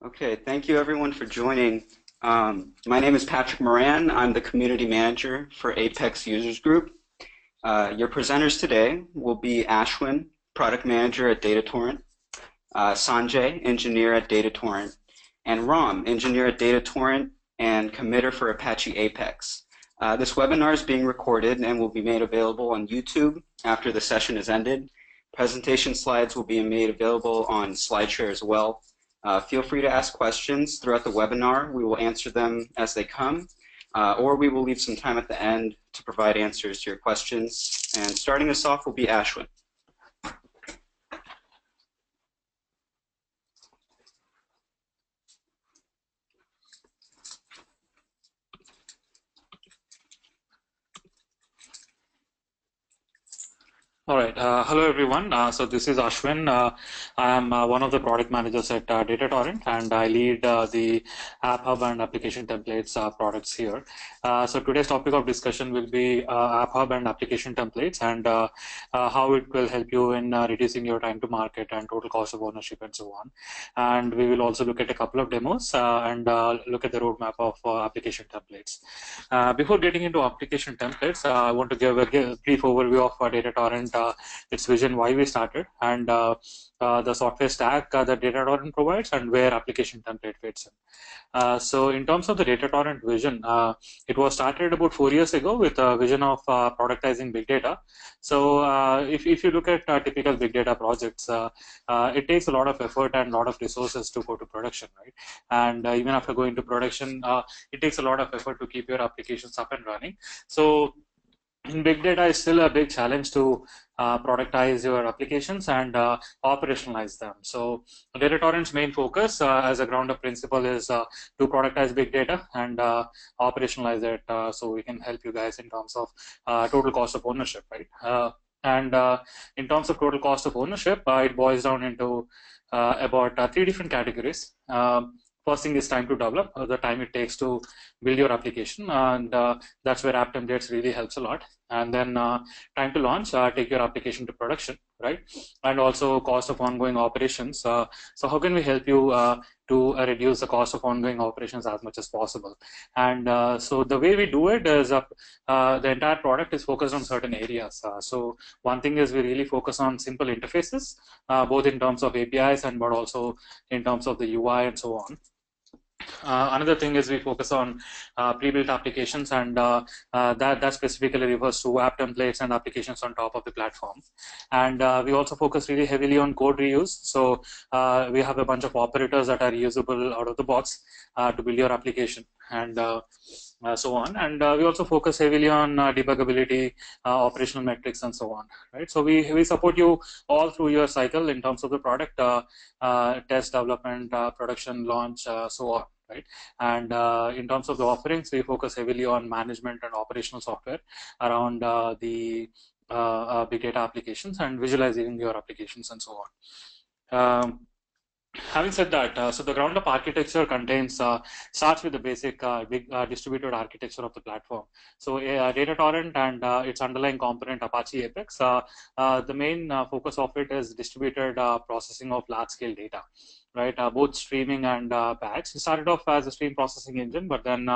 Okay, thank you everyone for joining. My name is Patrick Moran. I'm the community manager for Apex Users Group. Your presenters today will be Ashwin, product manager at DataTorrent, Sanjay, engineer at DataTorrent, and Ram, engineer at DataTorrent and committer for Apache Apex. This webinar is being recorded and will be made available on YouTube after the session is ended. Presentation slides will be made available on SlideShare as well. Feel free to ask questions throughout the webinar. We will answer them as they come, or we will leave some time at the end to provide answers to your questions. And starting us off will be Ashwin. All right. Hello, everyone. So this is Ashwin. I am one of the product managers at DataTorrent, and I lead the AppHub and application templates products here. So today's topic of discussion will be AppHub and application templates and how it will help you in reducing your time to market and total cost of ownership and so on. And we will also look at a couple of demos and look at the roadmap of application templates. Before getting into application templates, I want to give a brief overview of DataTorrent, its vision, why we started, and the software stack that DataTorrent provides, and where application template fits in. So in terms of the DataTorrent vision, it was started about 4 years ago with a vision of productizing big data. So if you look at typical big data projects, it takes a lot of effort and a lot of resources to go to production, right? And even after going to production, it takes a lot of effort to keep your applications up and running. So in big data is still a big challenge to productize your applications and operationalize them. So DataTorrent's main focus as a ground-up principle is to productize big data and operationalize it, so we can help you guys in terms of total cost of ownership, right? And in terms of total cost of ownership, it boils down into about 3 different categories. First thing is time to develop, the time it takes to build your application, and that's where app templates really helps a lot. And then time to launch, take your application to production, right? And also cost of ongoing operations. So how can we help you to reduce the cost of ongoing operations as much as possible? And so the way we do it is the entire product is focused on certain areas. So one thing is we really focus on simple interfaces, both in terms of APIs and but also in terms of the UI and so on. Another thing is we focus on pre-built applications, and that specifically refers to app templates and applications on top of the platform. And we also focus really heavily on code reuse. So we have a bunch of operators that are usable out of the box to build your application, and so on. And we also focus heavily on debuggability, operational metrics, and so on, right? So we support you all through your cycle in terms of the product, test, development, production, launch, so on, right? And in terms of the offerings, we focus heavily on management and operational software around the big data applications and visualizing your applications and so on. Having said that, so the ground-up architecture contains starts with the basic big distributed architecture of the platform. So DataTorrent and its underlying component Apache Apex, the main focus of it is distributed processing of large-scale data, right? Both streaming and batch. It started off as a stream processing engine, but then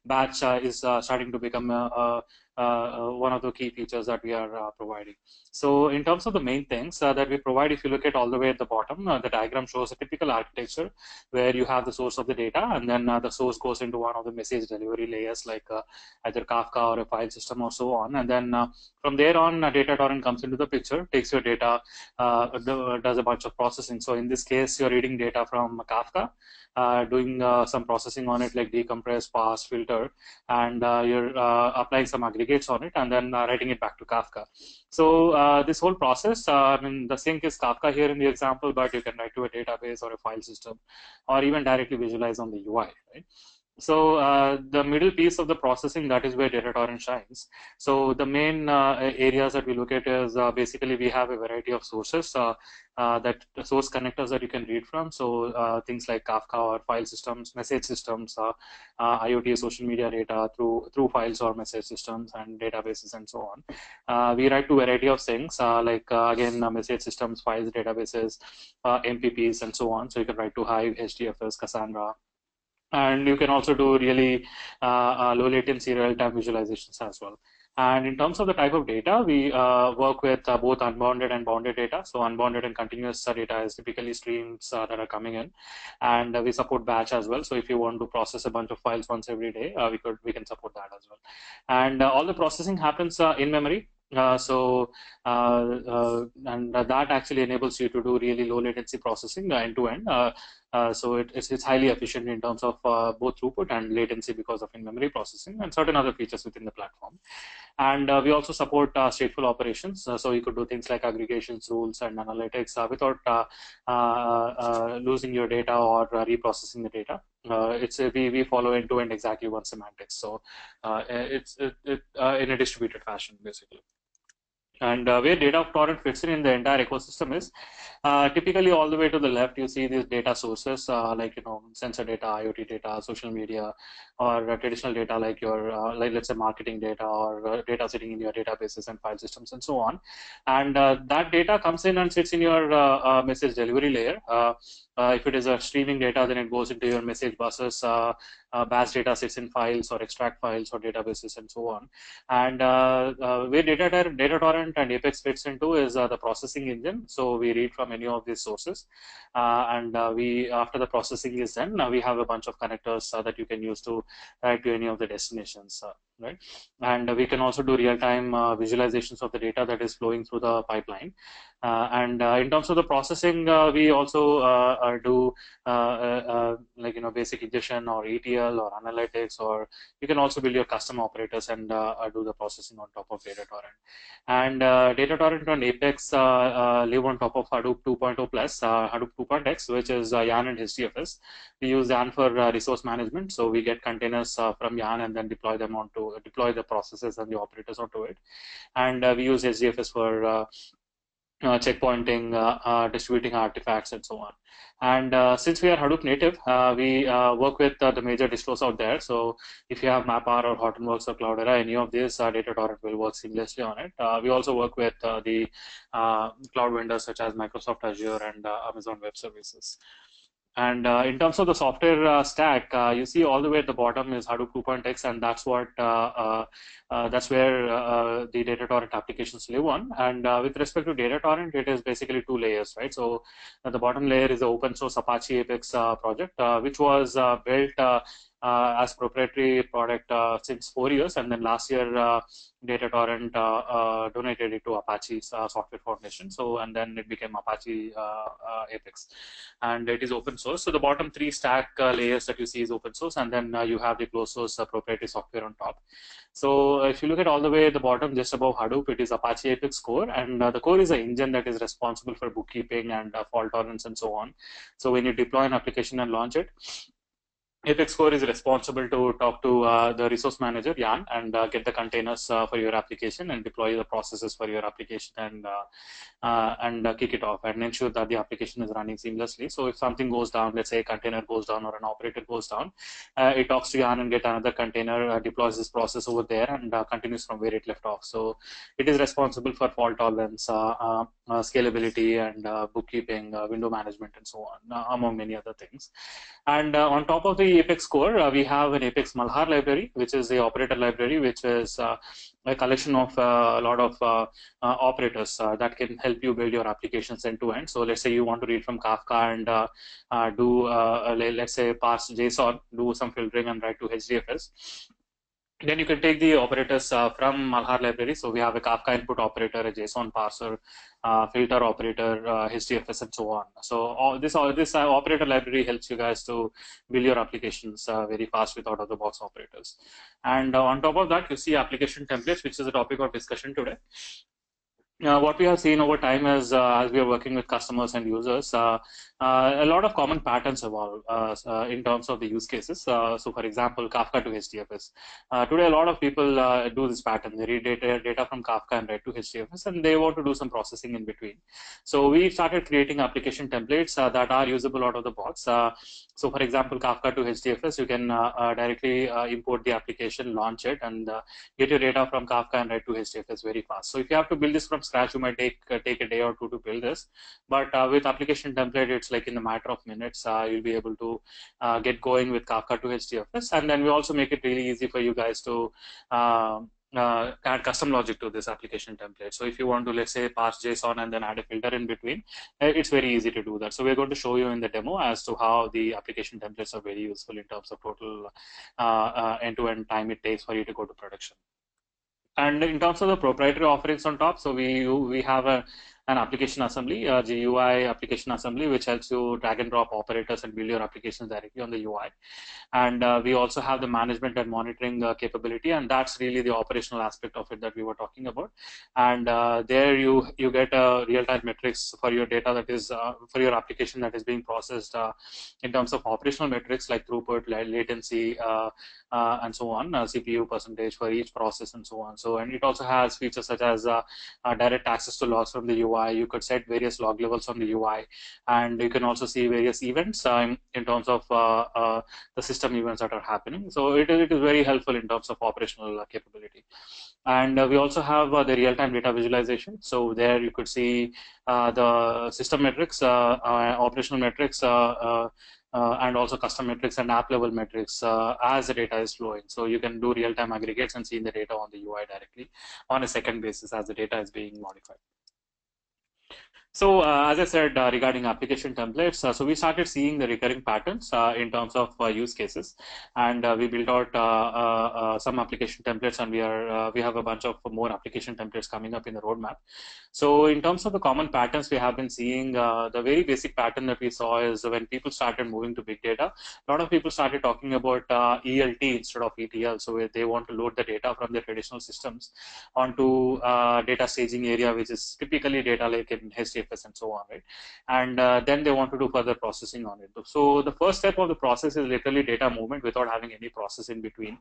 batch is starting to become one of the key features that we are providing. So in terms of the main things that we provide, if you look at all the way at the bottom, the diagram shows a typical architecture where you have the source of the data, and then the source goes into one of the message delivery layers like either Kafka or a file system or so on. And then from there on, DataTorrent comes into the picture, takes your data, does a bunch of processing. So in this case, you're reading data from Kafka, doing some processing on it like decompress, parse, filter, and you're applying some aggregates on it, and then writing it back to Kafka. So this whole process, I mean, the sink is Kafka here in the example, but you can write to a database or a file system, or even directly visualize on the UI, right? So the middle piece of the processing, that is where DataTorrent shines. So the main areas that we look at is basically we have a variety of sources that source connectors that you can read from. So things like Kafka or file systems, message systems, IoT, social media data through files or message systems and databases and so on. We write to a variety of things again message systems, files, databases, MPPs and so on. So you can write to Hive, HDFS, Cassandra. And you can also do really low latency real-time visualizations as well. And in terms of the type of data, we work with both unbounded and bounded data. So unbounded and continuous data is typically streams that are coming in, and we support batch as well. So if you want to process a bunch of files once every day, we can support that as well. And all the processing happens in memory. And that actually enables you to do really low latency processing end to end. So it's highly efficient in terms of both throughput and latency because of in-memory processing and certain other features within the platform. And we also support stateful operations. So you could do things like aggregations, rules, and analytics without losing your data or reprocessing the data. We follow end-to-end exactly one semantics. So it's in a distributed fashion, basically. And where DataTorrent fits in the entire ecosystem is typically all the way to the left, you see these data sources sensor data, IoT data, social media, or traditional data like your let's say marketing data or data sitting in your databases and file systems and so on. And that data comes in and sits in your message delivery layer. If it is a streaming data, then it goes into your message buses. Batch data sits in files or extract files or databases and so on. And where DataTorrent and Apex fits into is the processing engine. So we read from any of these sources, and we after the processing is done, we have a bunch of connectors that you can use to write to any of the destinations, right? And we can also do real-time visualizations of the data that is flowing through the pipeline. And in terms of the processing, we also do basic ingestion or ETL or analytics, or you can also build your custom operators and do the processing on top of DataTorrent. And DataTorrent and Apex live on top of Hadoop 2.0 plus, Hadoop 2.x, which is YARN and HDFS. We use YARN for resource management, so we get containers from YARN and then deploy the processes and the operators onto it. And we use HDFS for checkpointing, distributing artifacts, and so on. And since we are Hadoop native, we work with the major distros out there. So if you have MapR or Hortonworks or Cloudera, any of these, DataTorrent will work seamlessly on it. We also work with the cloud vendors such as Microsoft Azure and Amazon Web Services. And in terms of the software stack, you see all the way at the bottom is Hadoop 2.x, and that's where the DataTorrent applications live on. And with respect to DataTorrent, it is basically two layers, right? So the bottom layer is the open source Apache Apex project, which was built as proprietary product since 4 years, and then last year DataTorrent donated it to Apache's software foundation. So and then it became Apache Apex, and it is open source. So the bottom three stack layers that you see is open source, and then you have the closed source proprietary software on top. So if you look at all the way at the bottom, just above Hadoop, it is Apache Apex core, and the core is an engine that is responsible for bookkeeping and fault tolerance and so on. So when you deploy an application and launch it, Apex Core is responsible to talk to the resource manager, Jan, and get the containers for your application and deploy the processes for your application and kick it off and ensure that the application is running seamlessly. So if something goes down, let's say a container goes down or an operator goes down, it talks to Jan and get another container, deploys this process over there and continues from where it left off. So it is responsible for fault tolerance, scalability, and bookkeeping, window management, and so on, among many other things. And on top of the Apex core, we have an Apex Malhar library, which is the operator library, which is a collection of a lot of operators that can help you build your applications end to end. So let's say you want to read from Kafka and do, let's say, parse JSON, do some filtering and write to HDFS. Then you can take the operators from Malhar library. So we have a Kafka input operator, a JSON parser, filter operator, HDFS, and so on. So this operator library helps you guys to build your applications very fast with out-of-the-box operators. And on top of that, you see application templates, which is the topic of discussion today. What we have seen over time is, as we are working with customers and users, a lot of common patterns evolve in terms of the use cases. So, for example, Kafka to HDFS. Today, a lot of people do this pattern. They read data from Kafka and write to HDFS, and they want to do some processing in between. So, we started creating application templates that are usable out of the box. So, for example, Kafka to HDFS, you can directly import the application, launch it, and get your data from Kafka and write to HDFS very fast. So if you have to build this from scratch, you might take a day or two to build this. But with application template, it's like in a matter of minutes, you'll be able to get going with Kafka to HDFS. And then we also make it really easy for you guys to add custom logic to this application template. So if you want to, let's say, parse JSON and then add a filter in between, it's very easy to do that. So we're going to show you in the demo as to how the application templates are very useful in terms of total end-to-end time it takes for you to go to production. And in terms of the proprietary offerings on top, so we have an application assembly, a GUI application assembly, which helps you drag and drop operators and build your applications directly on the UI. And we also have the management and monitoring capability, and that's really the operational aspect of it that we were talking about. And there you get real-time metrics for your data that is for your application that is being processed in terms of operational metrics like throughput, latency, and so on, CPU percentage for each process and so on. So, and it also has features such as direct access to logs from the UI. You could set various log levels on the UI, and you can also see various events in terms of the system events that are happening. So it is very helpful in terms of operational capability. And we also have the real-time data visualization. So there you could see the system metrics, operational metrics, and also custom metrics and app level metrics as the data is flowing. So you can do real-time aggregates and see the data on the UI directly on a second basis as the data is being modified. So as I said, regarding application templates, so we started seeing the recurring patterns in terms of use cases, and we built out some application templates, and we have a bunch of more application templates coming up in the roadmap. So in terms of the common patterns we have been seeing, the very basic pattern that we saw is when people started moving to big data, a lot of people started talking about ELT instead of ETL. So they want to load the data from their traditional systems onto data staging area, which is typically data lake in HDFS and so on, right? And then they want to do further processing on it. So the first step of the process is literally data movement without having any process in between.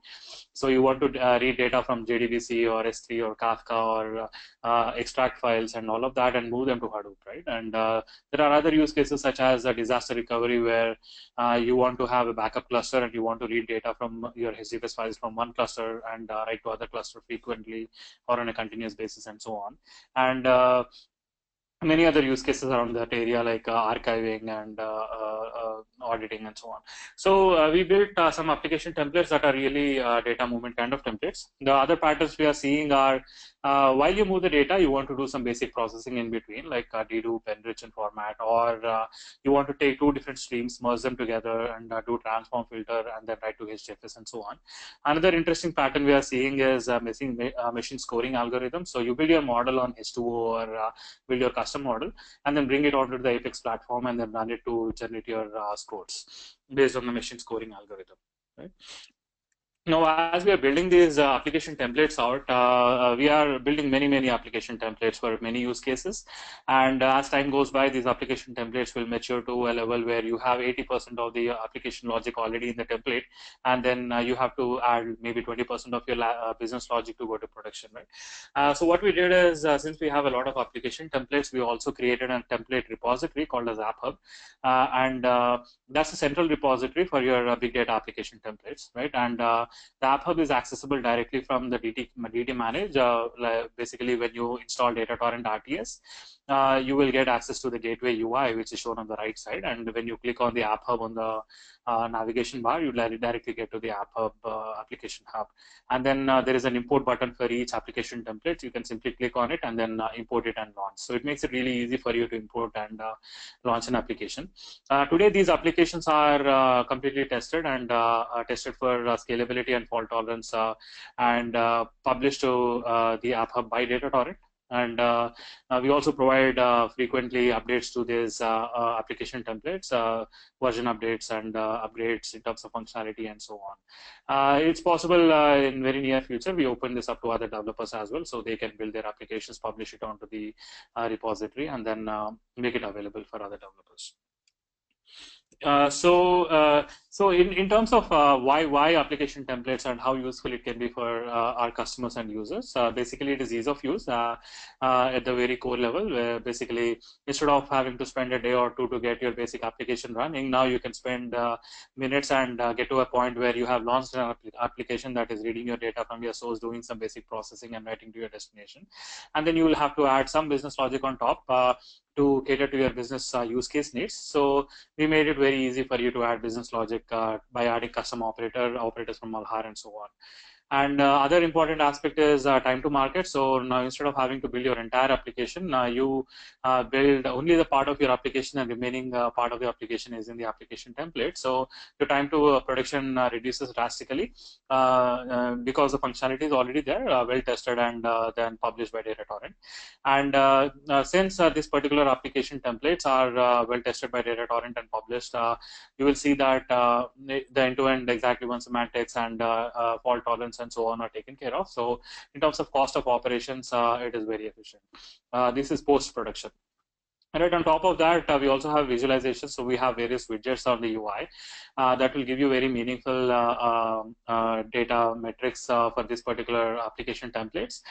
So you want to read data from JDBC or S3 or Kafka or extract files and all of that and move them to Hadoop, right? And there are other use cases such as disaster recovery where you want to have a backup cluster and you want to read data from your HDFS files from one cluster and write to other cluster frequently or on a continuous basis and so on. And many other use cases around that area like archiving and auditing and so on. So we built some application templates that are really data movement kind of templates. The other patterns we are seeing are while you move the data, you want to do some basic processing in between like dedupe, enrich, and format, or you want to take two different streams, merge them together and do transform, filter, and then write to HDFS and so on. Another interesting pattern we are seeing is machine scoring algorithm. So you build your model on H2O or build your custom model and then bring it onto the Apex platform and then run it to generate your scores based on the machine scoring algorithm, right? Now, as we are building these application templates out, we are building many application templates for many use cases. And as time goes by, these application templates will mature to a level where you have 80% of the application logic already in the template. And then you have to add maybe 20% of your business logic to go to production, right? So what we did is, since we have a lot of application templates, we also created a template repository called as AppHub. And that's a central repository for your big data application templates, right? And the AppHub is accessible directly from the DT manage. Basically, when you install DataTorrent RTS, you will get access to the gateway UI, which is shown on the right side. And when you click on the AppHub on the navigation bar, you directly get to the AppHub application hub. And then there is an import button for each application template. You can simply click on it and then import it and launch. So it makes it really easy for you to import and launch an application. Today, these applications are completely tested and tested for scalability and fault tolerance and published to the AppHub by DataTorrent. And we also provide frequently updates to these application templates, version updates and upgrades in terms of functionality and so on. It's possible in very near future we open this up to other developers as well, so they can build their applications, publish it onto the repository, and then make it available for other developers. So in terms of why application templates and how useful it can be for our customers and users, basically it is ease of use at the very core level, where basically instead of having to spend a day or two to get your basic application running, now you can spend minutes and get to a point where you have launched an application that is reading your data from your source, doing some basic processing and writing to your destination. And then you will have to add some business logic on top to cater to your business use case needs. So we made it very easy for you to add business logic by adding custom operators from Malhar and so on. And other important aspect is time to market. So now instead of having to build your entire application, you build only the part of your application, and remaining part of the application is in the application template. So your time to production reduces drastically because the functionality is already there, well tested and then published by DataTorrent. And since this particular application templates are well tested by DataTorrent and published, you will see that the end-to-end exactly-one semantics and fault tolerance and so on are taken care of. So in terms of cost of operations, it is very efficient. This is post-production. And right on top of that, we also have visualization. So we have various widgets on the UI that will give you very meaningful data metrics for this particular application templates.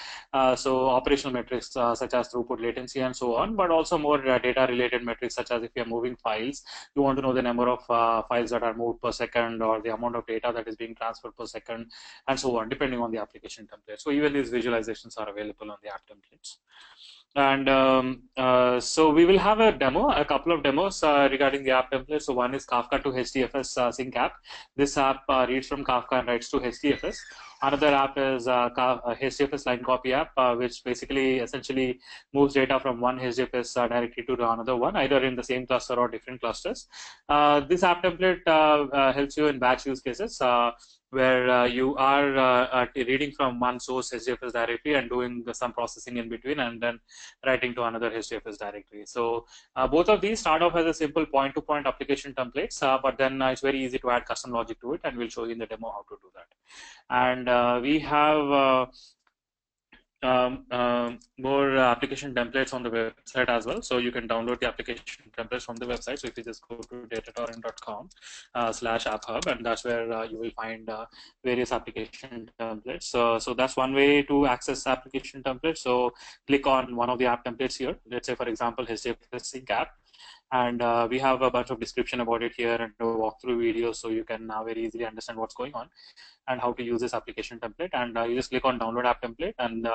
So operational metrics such as throughput, latency, and so on, but also more data-related metrics such as if you're moving files, you want to know the number of files that are moved per second, or the amount of data that is being transferred per second, and so on, depending on the application template. So even these visualizations are available on the app templates. And so we will have a couple of demos regarding the app template. So one is Kafka to HDFS sync app. This app reads from Kafka and writes to HDFS. Another app is HDFS line copy app, which basically essentially moves data from one HDFS directly to the another one, either in the same cluster or different clusters. This app template helps you in batch use cases, where you are reading from one source HDFS directory and doing some processing in between, and then writing to another HDFS directory. So both of these start off as a simple point-to-point application templates, but then it's very easy to add custom logic to it, and we'll show you in the demo how to do that. And we have more application templates on the website as well. So you can download the application templates from the website. So if you just go to datatorrent.com/AppHub, and that's where you will find various application templates. So that's one way to access application templates. So click on one of the app templates here. Let's say, for example, HDFS sync app. And we have a bunch of description about it here and a walkthrough video, so you can now very easily understand what's going on and how to use this application template. And you just click on download app template, and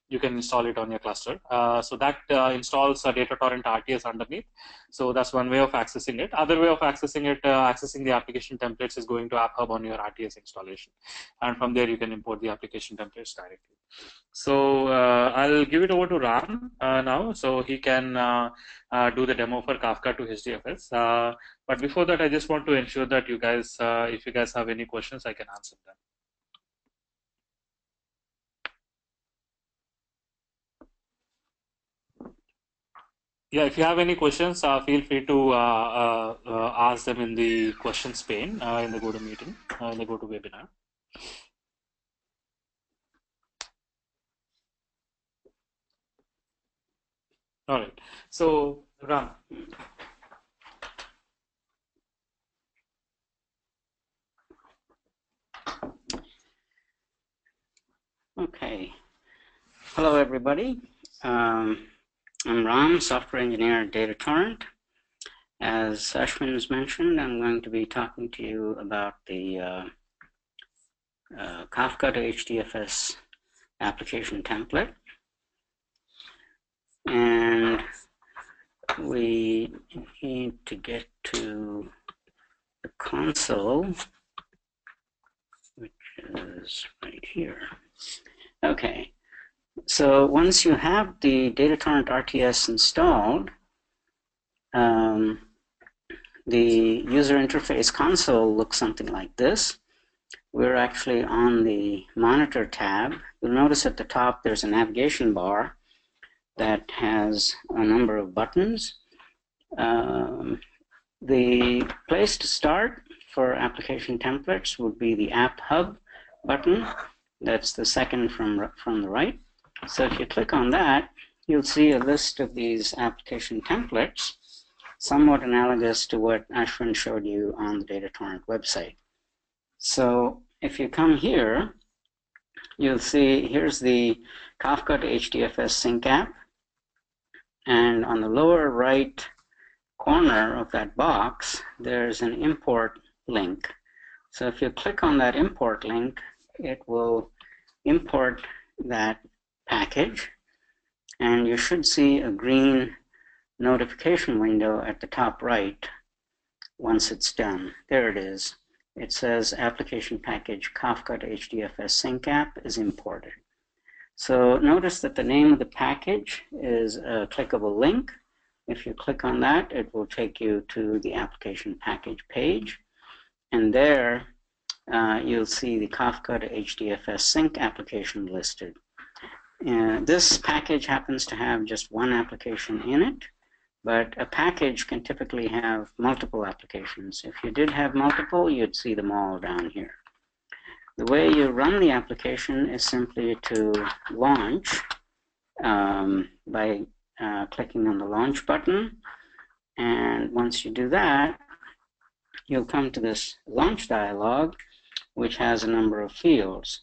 you can install it on your cluster. So that installs DataTorrent RTS underneath. So that's one way of accessing it. Other way of accessing it, accessing the application templates, is going to AppHub on your RTS installation. And from there, you can import the application templates directly. So I'll give it over to Ram now, so he can do the demo for Kafka to HDFS. But before that, I just want to ensure that you guys, if you guys have any questions, I can answer them. Yeah, if you have any questions, feel free to ask them in the questions pane in the GoToMeeting, in the GoToWebinar. All right. So, Ram. Okay. Hello, everybody. I'm Ram, software engineer at DataTorrent. As Ashwin has mentioned, I'm going to be talking to you about the Kafka to HDFS application template. And we need to get to the console, which is right here. Okay, so once you have the DataTorrent RTS installed, the user interface console looks something like this. We're actually on the Monitor tab. You'll notice at the top there's a navigation bar. that has a number of buttons. The place to start for application templates would be the AppHub button. That's the second from the right. So if you click on that, you'll see a list of these application templates, somewhat analogous to what Ashwin showed you on the DataTorrent website. So if you come here, you'll see here's the Kafka to HDFS sync app. And on the lower right corner of that box, there's an import link. So if you click on that import link, it will import that package. And you should see a green notification window at the top right once it's done. There it is. It says application package Kafka to HDFS sync app is imported. So notice that the name of the package is a clickable link. If you click on that, it will take you to the application package page. And there you'll see the Kafka to HDFS sync application listed. This package happens to have just one application in it, but a package can typically have multiple applications. If you did have multiple, you'd see them all down here. The way you run the application is simply to launch by clicking on the launch button. And once you do that, you'll come to this launch dialog, which has a number of fields.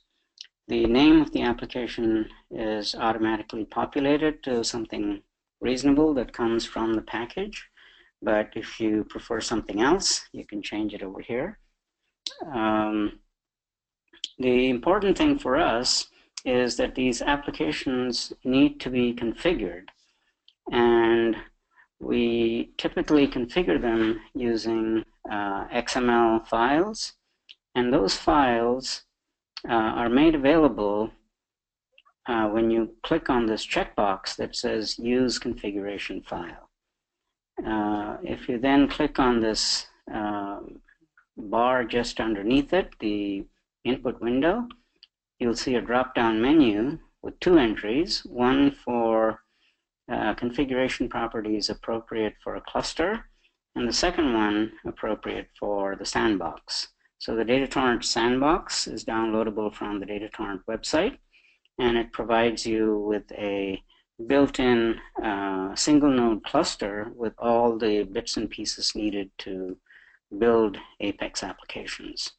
The name of the application is automatically populated to something reasonable that comes from the package. But if you prefer something else, you can change it over here. The important thing for us is that these applications need to be configured. And we typically configure them using XML files. And those files are made available when you click on this checkbox that says Use Configuration File. If you then click on this bar just underneath it, the input window, you'll see a drop-down menu with two entries, one for configuration properties appropriate for a cluster, and the second one appropriate for the sandbox. So the DataTorrent sandbox is downloadable from the DataTorrent website, and it provides you with a built-in single node cluster with all the bits and pieces needed to build Apex applications.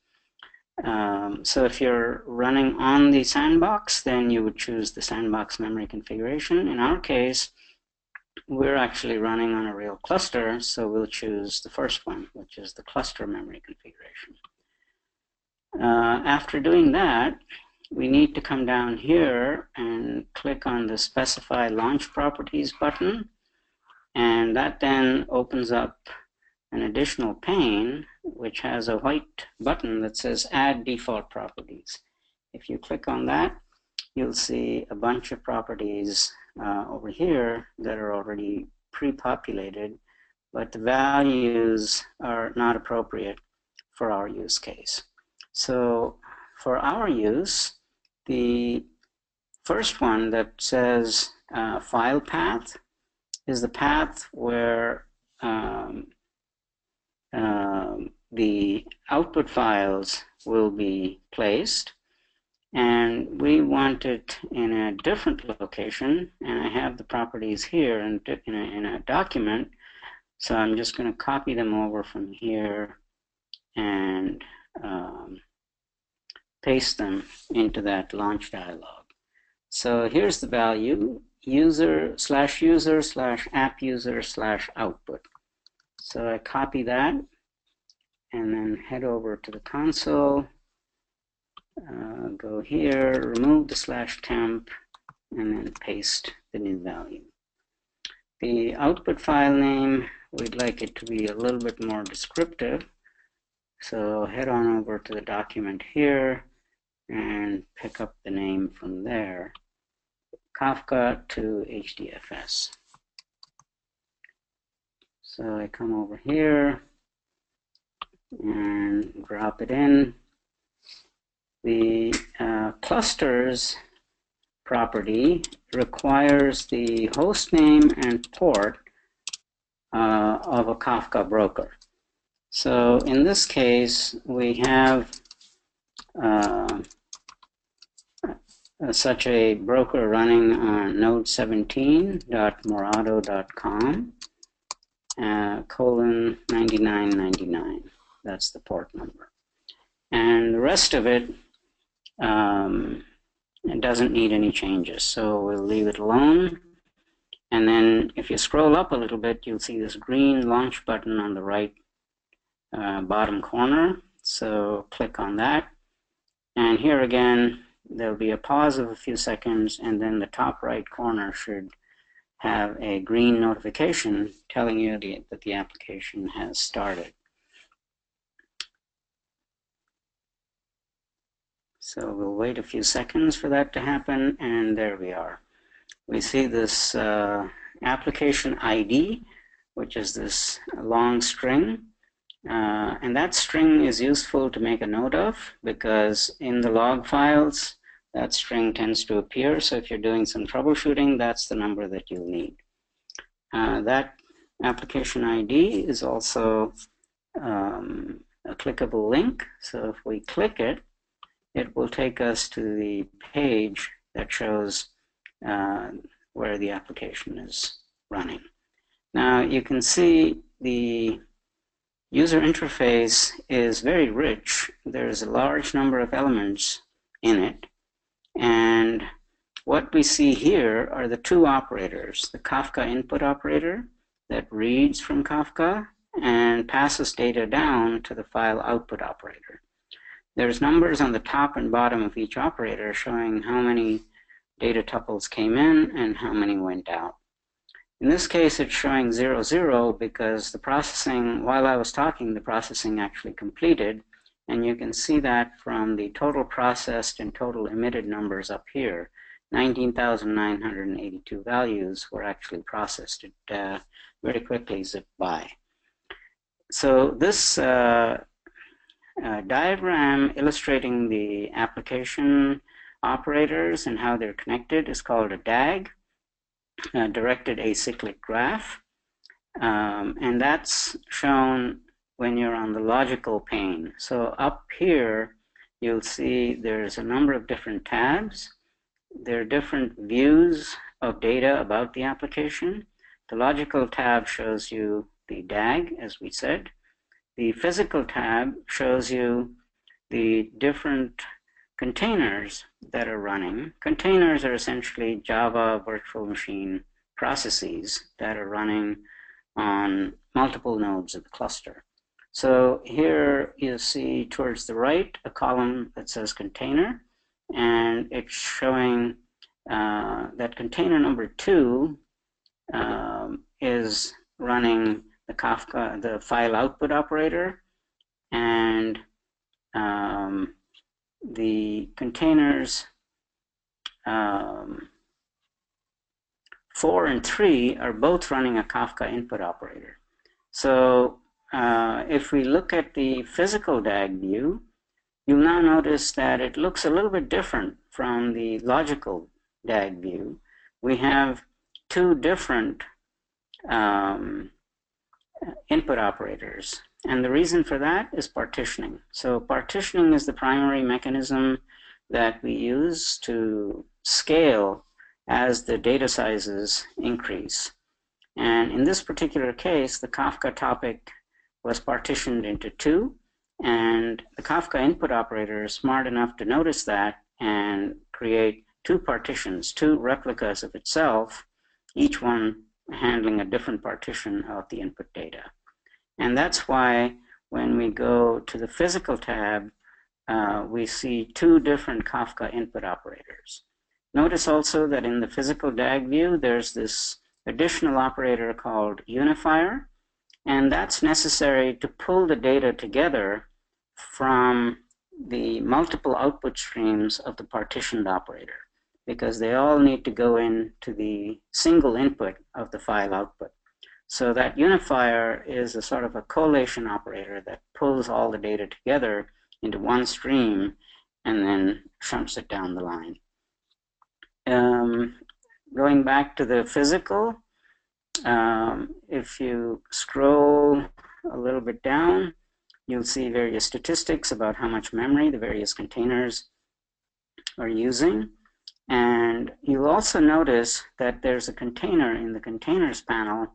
So if you're running on the sandbox, then you would choose the sandbox memory configuration. In our case, we're actually running on a real cluster, so we'll choose the first one, which is the cluster memory configuration. After doing that, we need to come down here and click on the Specify Launch Properties button, and that then opens up an additional pane which has a white button that says Add Default Properties. If you click on that, you'll see a bunch of properties over here that are already pre-populated, but the values are not appropriate for our use case. So for our use, the first one that says file path is the path where the output files will be placed, and we want it in a different location, and I have the properties here in a document, so I'm just going to copy them over from here and paste them into that launch dialog. So here's the value, user/user/app/user/output. So I copy that and then head over to the console, go here, remove the /temp, and then paste the new value. The output file name, we'd like it to be a little bit more descriptive. So head on over to the document here and pick up the name from there, Kafka to HDFS. So I come over here and drop it in. The clusters property requires the host name and port of a Kafka broker. So in this case, we have such a broker running on node17.morado.com :9999. That's the port number. And the rest of it, it doesn't need any changes, so we'll leave it alone. And then if you scroll up a little bit, you'll see this green launch button on the right bottom corner. So click on that. And here again, there'll be a pause of a few seconds, and then the top right corner should have a green notification telling you that the application has started. So we'll wait a few seconds for that to happen, and there we are. We see this application ID, which is this long string. And that string is useful to make a note of, because in the log files, that string tends to appear. So if you're doing some troubleshooting, that's the number that you'll need. That application ID is also a clickable link. So if we click it, it will take us to the page that shows where the application is running. Now you can see the user interface is very rich. There's a large number of elements in it. And what we see here are the two operators: the Kafka input operator that reads from Kafka and passes data down to the file output operator. There's numbers on the top and bottom of each operator showing how many data tuples came in and how many went out. In this case, it's showing 0, 0 because the processing, while I was talking, the processing actually completed. And you can see that from the total processed and total emitted numbers up here. 19,982 values were actually processed. It very quickly zipped by. So this diagram illustrating the application operators and how they're connected is called a DAG, directed acyclic graph. And that's shown when you're on the logical pane. So up here, you'll see there's a number of different tabs. There are different views of data about the application. The logical tab shows you the DAG, as we said. The physical tab shows you the different containers that are running. Containers are essentially Java virtual machine processes that are running on multiple nodes of the cluster. So here you see towards the right a column that says container, and it's showing that container number 2 is running the Kafka, the file output operator, and the containers 4 and 3 are both running a Kafka input operator. So if we look at the physical DAG view, you'll now notice that it looks a little bit different from the logical DAG view. We have two different input operators. And the reason for that is partitioning. So partitioning is the primary mechanism that we use to scale as the data sizes increase. And in this particular case, the Kafka topic was partitioned into 2, and the Kafka input operator is smart enough to notice that and create 2 partitions, 2 replicas of itself, each one handling a different partition of the input data. And that's why when we go to the physical tab, we see 2 different Kafka input operators. Notice also that in the physical DAG view, there's this additional operator called unifier, and that's necessary to pull the data together from the multiple output streams of the partitioned operator, because they all need to go into the single input of the file output. So that unifier is a sort of a collation operator that pulls all the data together into one stream and then shunts it down the line. Going back to the physical, if you scroll a little bit down, you'll see various statistics about how much memory the various containers are using. And you'll also notice that there's a container in the containers panel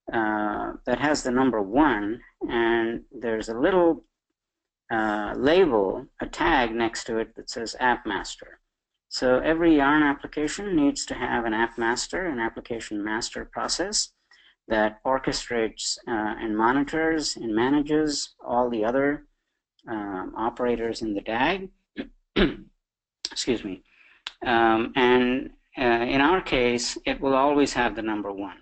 that has the number 1, and there's a little label, a tag next to it that says App Master. So every Yarn application needs to have an App Master, an application master process that orchestrates and monitors and manages all the other operators in the DAG. Excuse me. In our case, it will always have the number 1.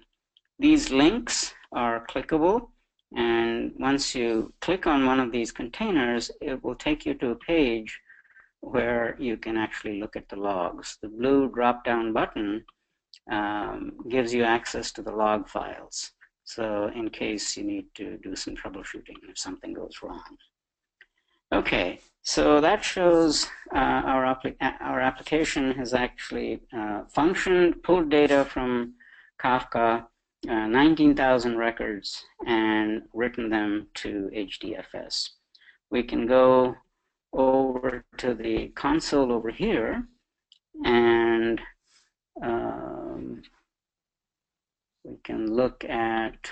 These links are clickable, and once you click on one of these containers, it will take you to a page where you can actually look at the logs. The blue drop-down button gives you access to the log files, so in case you need to do some troubleshooting if something goes wrong. Okay, so that shows our application has actually functioned, pulled data from Kafka, 19,000 records, and written them to HDFS. We can go over to the console over here, and we can look at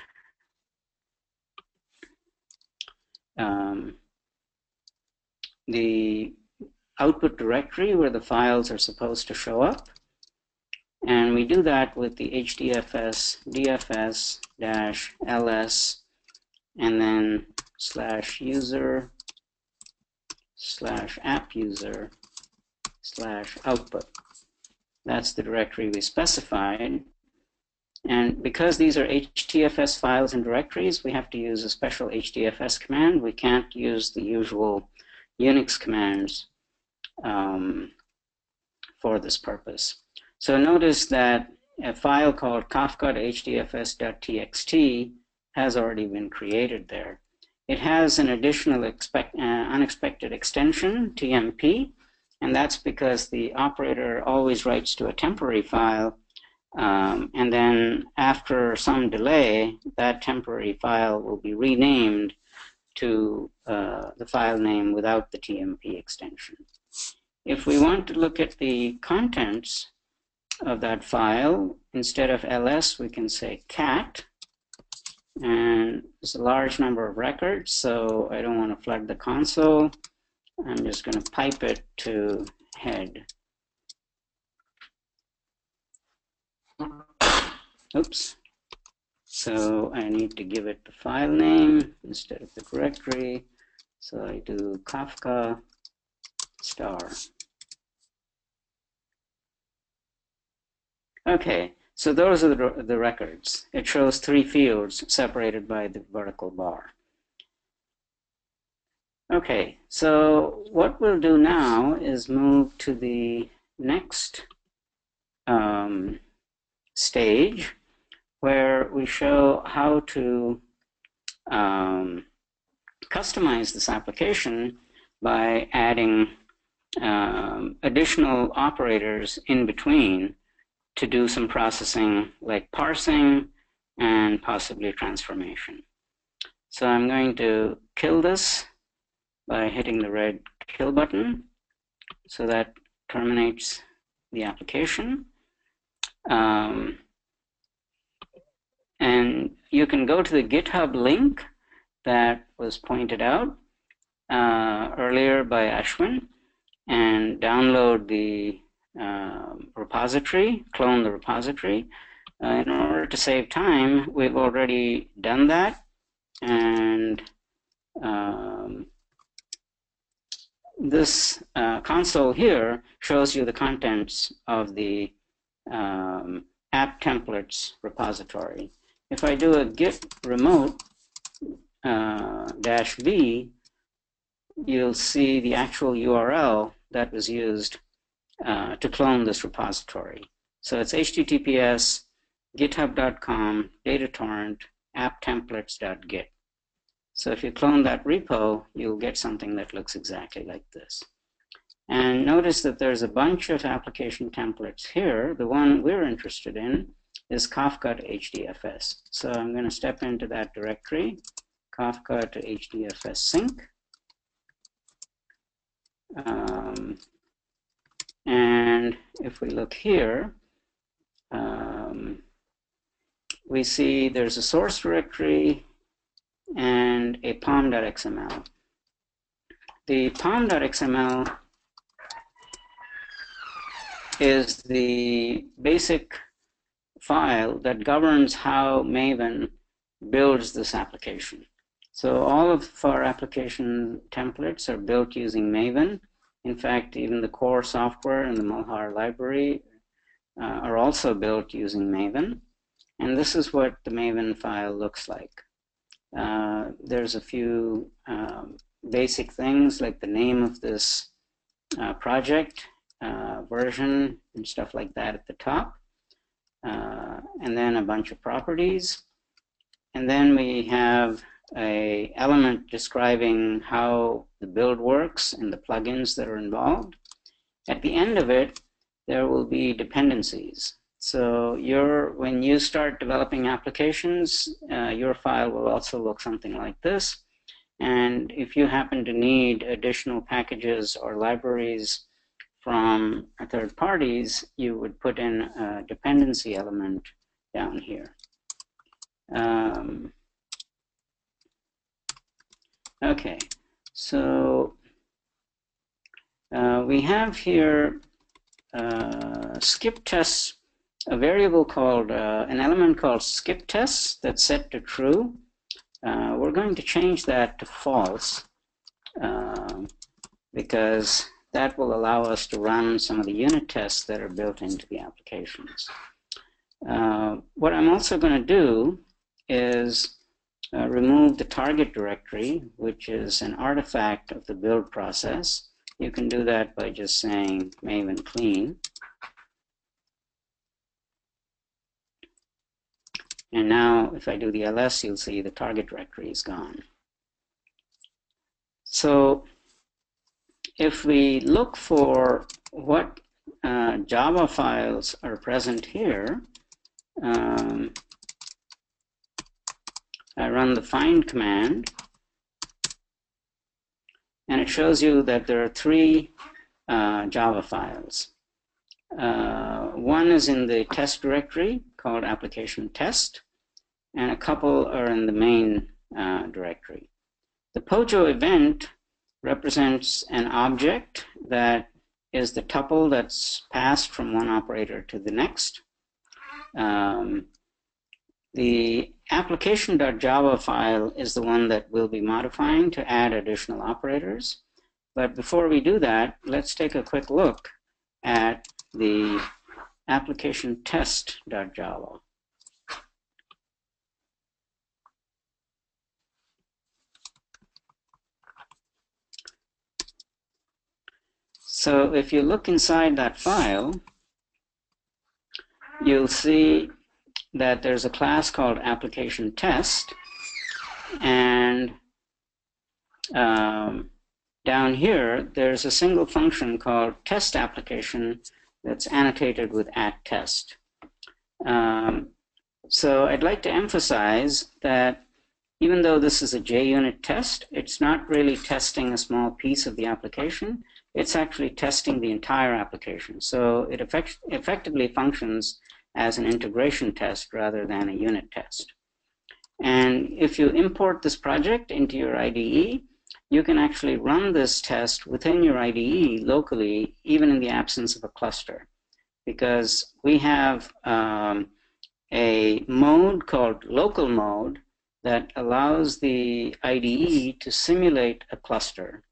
the output directory where the files are supposed to show up. And we do that with the HDFS dfs-ls and then /user/app-user/output. That's the directory we specified. And because these are HDFS files and directories, we have to use a special HDFS command. We can't use the usual Unix commands for this purpose. So notice that a file called kafka.hdfs.txt has already been created there. It has an additional unexpected extension, TMP, and that's because the operator always writes to a temporary file, and then after some delay, that temporary file will be renamed to the file name without the TMP extension. If we want to look at the contents of that file, instead of ls, we can say cat, and there's a large number of records, so I don't want to flood the console. I'm just going to pipe it to head. Oops. So I need to give it the file name instead of the directory. So I do Kafka star. Okay, so those are the records. It shows 3 fields separated by the vertical bar. Okay, so what we'll do now is move to the next stage, where we show how to customize this application by adding additional operators in between to do some processing like parsing and possibly transformation. So I'm going to kill this by hitting the red kill button. So that terminates the application. And you can go to the GitHub link that was pointed out earlier by Ashwin and download the repository, clone the repository. In order to save time, we've already done that, and this console here shows you the contents of the app templates repository. If I do a git remote -v, you'll see the actual URL that was used to clone this repository. So it's https github.com DataTorrent apptemplates.git. So if you clone that repo, you'll get something that looks exactly like this. And notice that there's a bunch of application templates here. The one we're interested in is Kafka to HDFS. So I'm going to step into that directory, Kafka to HDFS sync. And if we look here, we see there's a source directory and a pom.xml. The pom.xml is the basic file that governs how Maven builds this application. So all of our application templates are built using Maven. In fact, even the core software and the Mulhar library are also built using Maven. And this is what the Maven file looks like. There's a few basic things like the name of this project, version, and stuff like that at the top. And then a bunch of properties. And then we have an element describing how the build works and the plugins that are involved. At the end of it, there will be dependencies. So when you start developing applications, your file will also look something like this. And if you happen to need additional packages or libraries from third parties, you would put in a dependency element down here. Okay, so we have here skip tests, a variable called, an element called skip tests that's set to true. We're going to change that to false because that will allow us to run some of the unit tests that are built into the applications. What I'm also going to do is remove the target directory, which is an artifact of the build process. You can do that by just saying maven clean. And now if I do the ls, you'll see the target directory is gone. So if we look for what Java files are present here, I run the find command, and it shows you that there are 3 Java files. One is in the test directory called application test, and a couple are in the main directory. The POJO event represents an object that is the tuple that's passed from one operator to the next. The application.java file is the one that we'll be modifying to add additional operators. But before we do that, let's take a quick look at the application test.java. So if you look inside that file, you'll see that there's a class called application test, and down here there's a single function called test application that's annotated with @test. So I'd like to emphasize that even though this is a JUnit test, it's not really testing a small piece of the application. It's actually testing the entire application. So it effectively functions as an integration test rather than a unit test. And if you import this project into your IDE, you can actually run this test within your IDE locally, even in the absence of a cluster, because we have a mode called local mode that allows the IDE to simulate a cluster.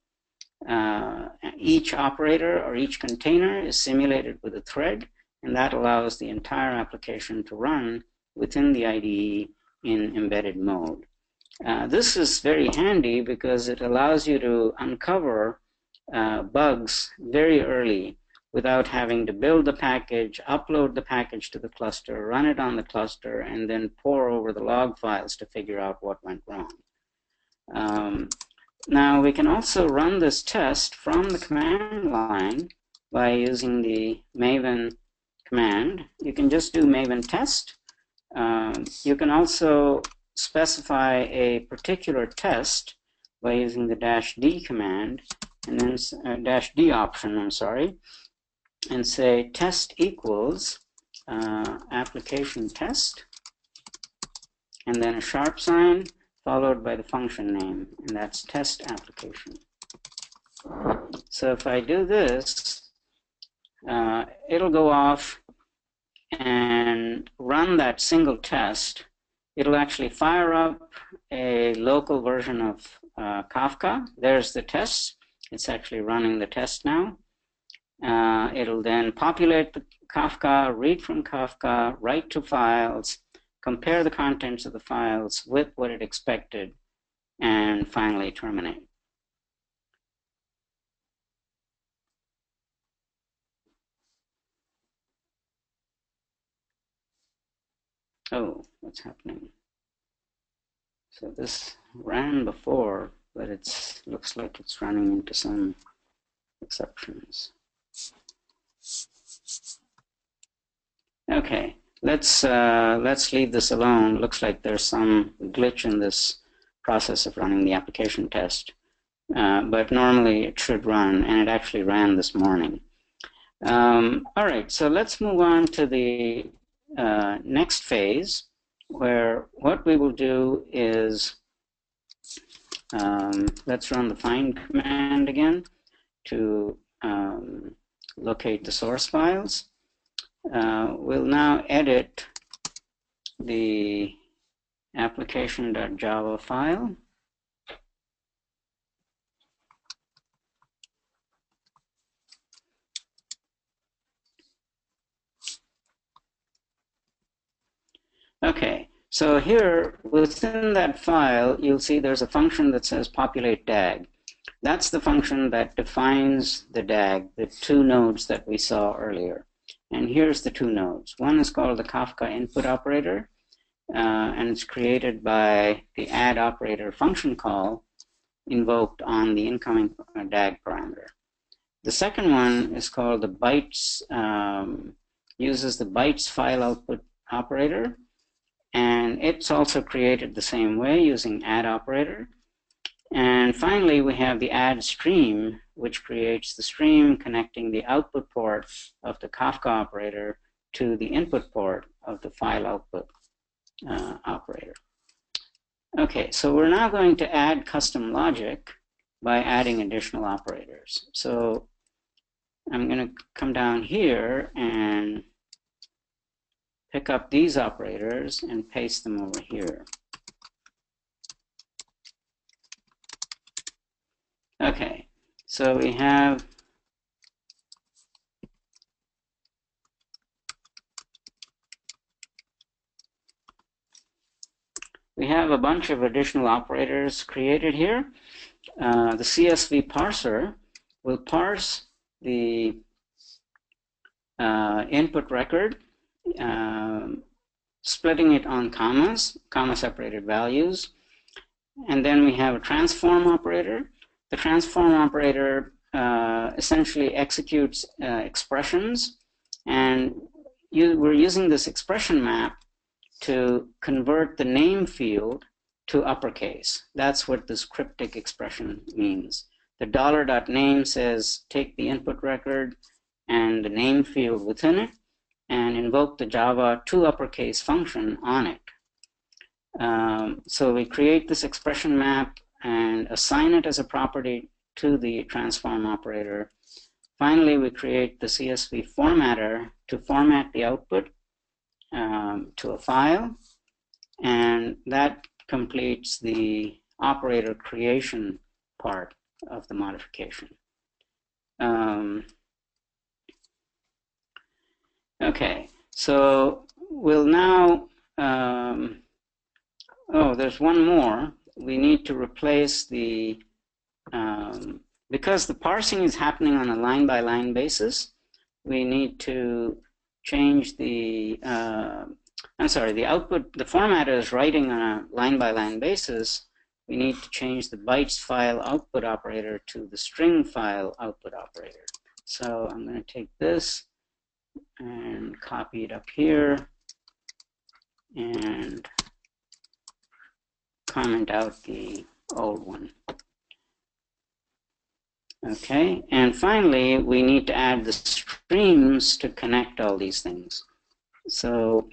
Each operator or each container is simulated with a thread, and that allows the entire application to run within the IDE in embedded mode. This is very handy because it allows you to uncover bugs very early without having to build the package, upload the package to the cluster, run it on the cluster, and then pore over the log files to figure out what went wrong. Now we can also run this test from the command line by using the maven command. You can just do maven test. You can also specify a particular test by using the -d command, and then -d option, I'm sorry, and say test equals application test, and then a sharp sign followed by the function name, and that's test application. So if I do this, it'll go off and run that single test. It'll actually fire up a local version of Kafka. There's the test. It's actually running the test now. It'll then populate the Kafka, read from Kafka, write to files, compare the contents of the files with what it expected, and finally terminate. Oh, what's happening? So this ran before, but it looks like it's running into some exceptions. Okay, let's leave this alone. Looks like there's some glitch in this process of running the application test, but normally it should run, and it actually ran this morning. All right, so let's move on to the next phase, where what we will do is let's run the find command again to locate the source files. We'll now edit the application.java file. Okay, so here within that file, you'll see there's a function that says populate DAG. That's the function that defines the DAG, the two nodes that we saw earlier. And here's the two nodes. One is called the Kafka input operator, and it's created by the add operator function call invoked on the incoming DAG parameter. The second one is called the bytes, uses the bytes file output operator, and it's also created the same way using add operator. And finally, we have the add stream, which creates the stream connecting the output port of the Kafka operator to the input port of the file output operator. Okay, so we're now going to add custom logic by adding additional operators. So I'm going to come down here and pick up these operators and paste them over here. Okay, so we have a bunch of additional operators created here. The CSV parser will parse the input record, splitting it on commas, comma-separated values. And then we have a transform operator. The transform operator essentially executes expressions, and we're using this expression map to convert the name field to uppercase. That's what this cryptic expression means. The $.name says take the input record and the name field within it and invoke the Java toUppercase function on it. So we create this expression map and assign it as a property to the transform operator. Finally, we create the CSV formatter to format the output to a file, and that completes the operator creation part of the modification. Okay, so we'll now, oh, there's one more. We need to replace the, because the parsing is happening on a line-by-line basis, we need to change the, I'm sorry, the output, the formatter is writing on a line-by-line basis, we need to change the bytes file output operator to the string file output operator. So I'm going to take this and copy it up here and comment out the old one. Okay, and finally, we need to add the streams to connect all these things. So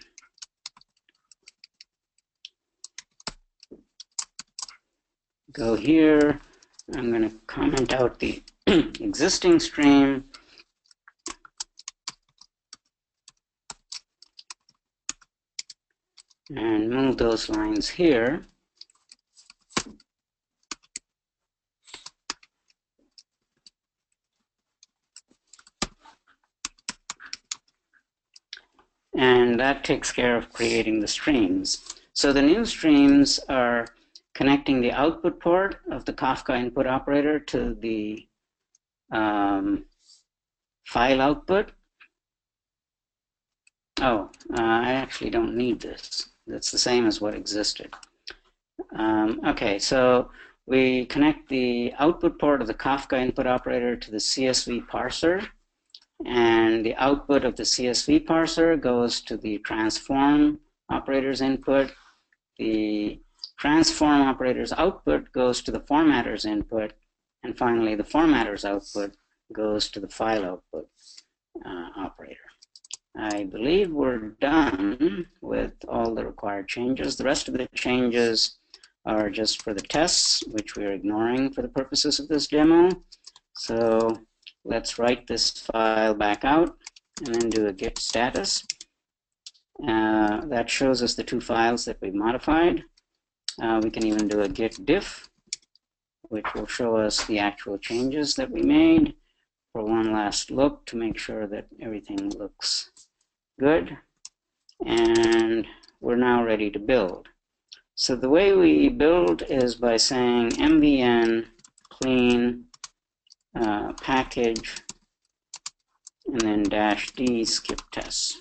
go here, I'm going to comment out the existing stream. And move those lines here. And that takes care of creating the streams. So the new streams are connecting the output port of the Kafka input operator to the file output. Oh, I actually don't need this. That's the same as what existed. Okay, so we connect the output port of the Kafka input operator to the CSV parser. And the output of the CSV parser goes to the transform operator's input. The transform operator's output goes to the formatter's input. And finally, the formatter's output goes to the file output operator. I believe we're done with all the required changes. The rest of the changes are just for the tests, which we're ignoring for the purposes of this demo. So let's write this file back out and then do a git status. That shows us the two files that we modified. We can even do a git diff, which will show us the actual changes that we made for one last look to make sure that everything looks good. And we're now ready to build. So the way we build is by saying mvn clean package and then -d skip tests.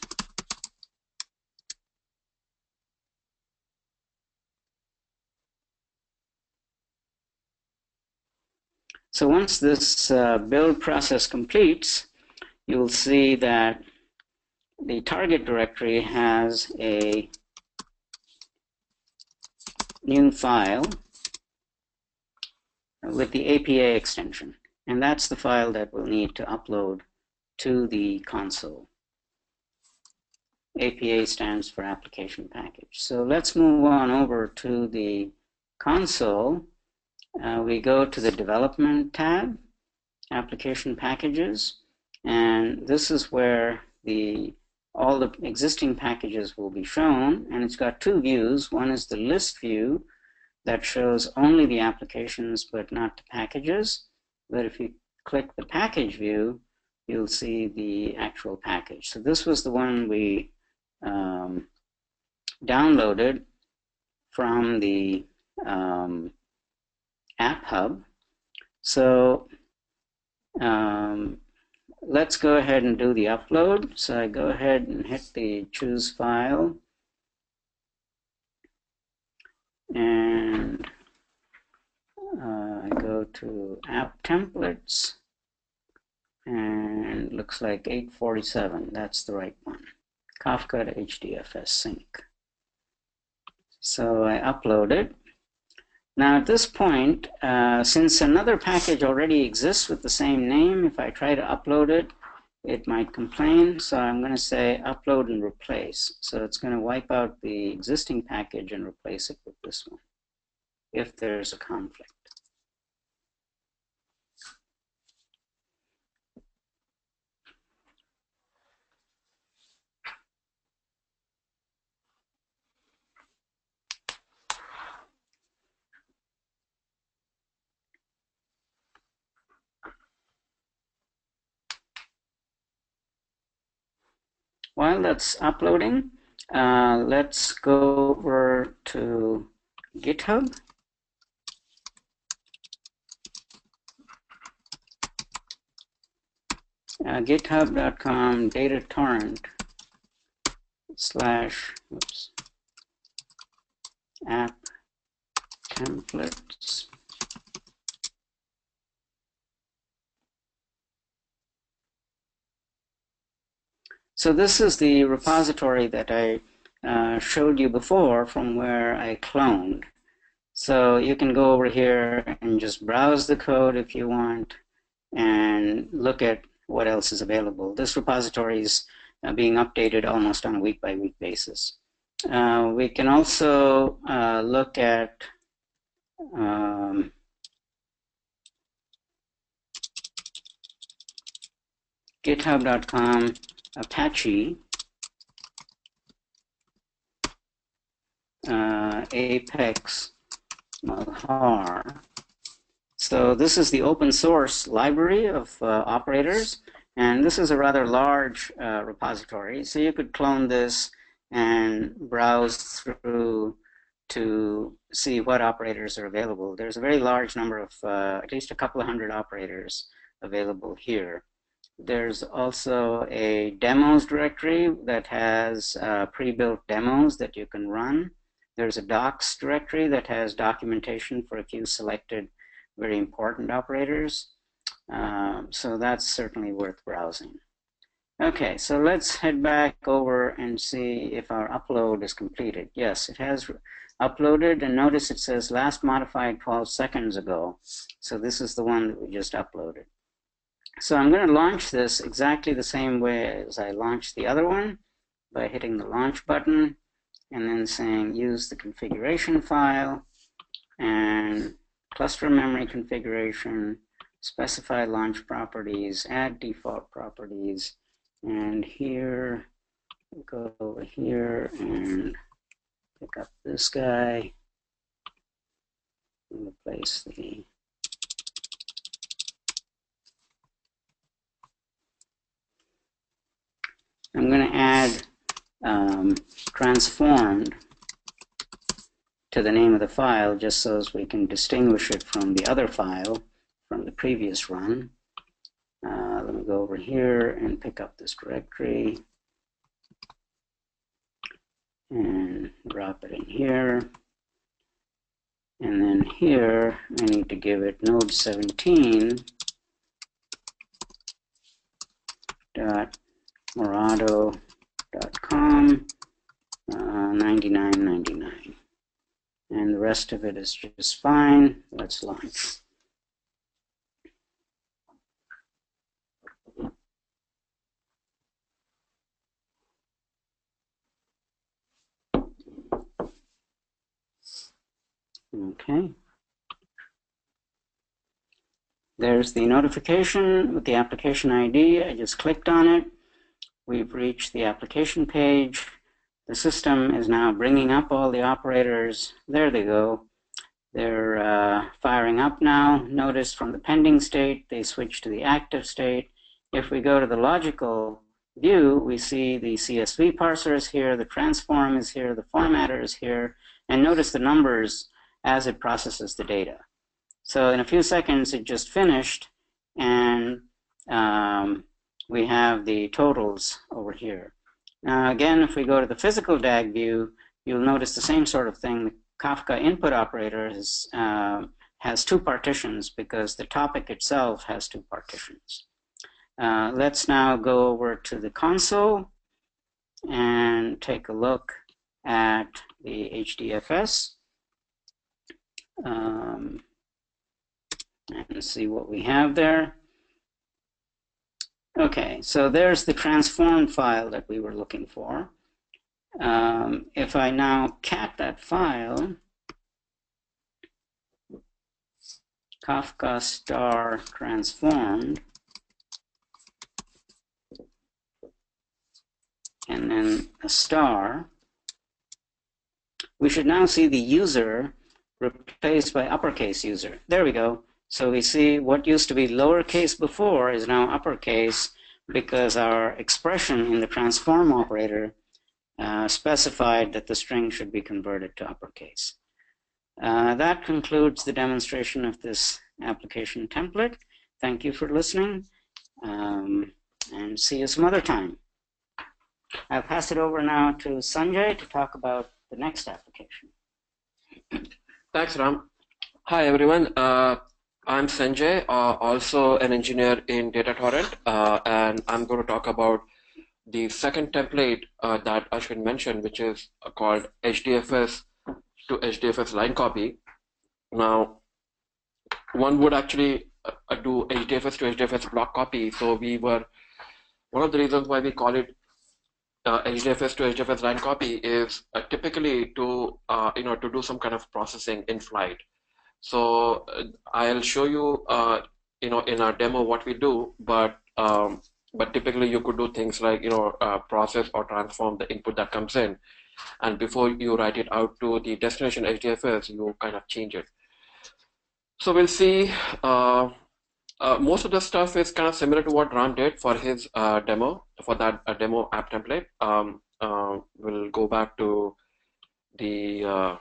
So once this build process completes, you'll see that the target directory has a new file with the APA extension. And that's the file that we'll need to upload to the console. APA stands for application package. So let's move on over to the console. We go to the development tab, application packages, and this is where all the existing packages will be shown, and it's got two views. One is the list view that shows only the applications but not the packages. But if you click the package view, you'll see the actual package. So this was the one we downloaded from the AppHub. So let's go ahead and do the upload. So I go ahead and hit the choose file. And I go to app templates. And it looks like 847. That's the right one. Kafka to HDFS sync. So I upload it. Now at this point, since another package already exists with the same name, if I try to upload it, it might complain. So I'm going to say upload and replace. So it's going to wipe out the existing package and replace it with this one, if there's a conflict. While that's uploading, let's go over to GitHub. GitHub.com DataTorrent / app templates. So this is the repository that I showed you before from where I cloned. So you can go over here and just browse the code if you want and look at what else is available. This repository is being updated almost on a week-by-week basis. We can also look at github.com Apache Apex Malhar. So this is the open source library of operators, and this is a rather large repository. So you could clone this and browse through to see what operators are available. There's a very large number of, at least a couple of hundred operators available here. There's also a demos directory that has pre-built demos that you can run. There's a docs directory that has documentation for a few selected very important operators. So that's certainly worth browsing. Okay, so let's head back over and see if our upload is completed. Yes, it has uploaded, and notice it says last modified 12 seconds ago. So this is the one that we just uploaded. So I'm going to launch this exactly the same way as I launched the other one by hitting the launch button and then saying use the configuration file and cluster memory configuration, specify launch properties, add default properties, and here, go over here and pick up this guy and replace the I'm going to add transformed to the name of the file just so as we can distinguish it from the other file from the previous run. Let me go over here and pick up this directory and drop it in here. And then here I need to give it node 17 dot morado.com 9999, and the rest of it is just fine. Let's launch. Okay. There's the notification with the application ID. I just clicked on it. We've reached the application page. The system is now bringing up all the operators. There they go. They're firing up now. Notice from the pending state, they switch to the active state. If we go to the logical view, we see the CSV parser is here, the transform is here, the formatter is here, and notice the numbers as it processes the data. So in a few seconds, it just finished, and we have the totals over here. Now again, if we go to the physical DAG view, you'll notice the same sort of thing. The Kafka input operator has two partitions because the topic itself has two partitions. Let's now go over to the console and take a look at the HDFS and see what we have there. Okay, so there's the transformed file that we were looking for. If I now cat that file, Kafka star transformed, and then a star, we should now see the user replaced by uppercase user. There we go. So we see what used to be lowercase before is now uppercase because our expression in the transform operator specified that the string should be converted to uppercase. That concludes the demonstration of this application template. Thank you for listening, and see you some other time. I'll pass it over now to Sanjay to talk about the next application. Thanks, Ram. Hi, everyone. I'm Sanjay, also an engineer in DataTorrent, and I'm going to talk about the second template that Ashwin mentioned, which is called HDFS to HDFS line copy. Now, one would actually do HDFS to HDFS block copy. So one of the reasons why we call it HDFS to HDFS line copy is typically to do some kind of processing in flight. So I'll show you, in our demo what we do, but typically you could do things like, process or transform the input that comes in, and before you write it out to the destination HDFS, you kind of change it. So we'll see. Most of the stuff is kind of similar to what Ram did for his demo, for that demo app template. We'll go back to the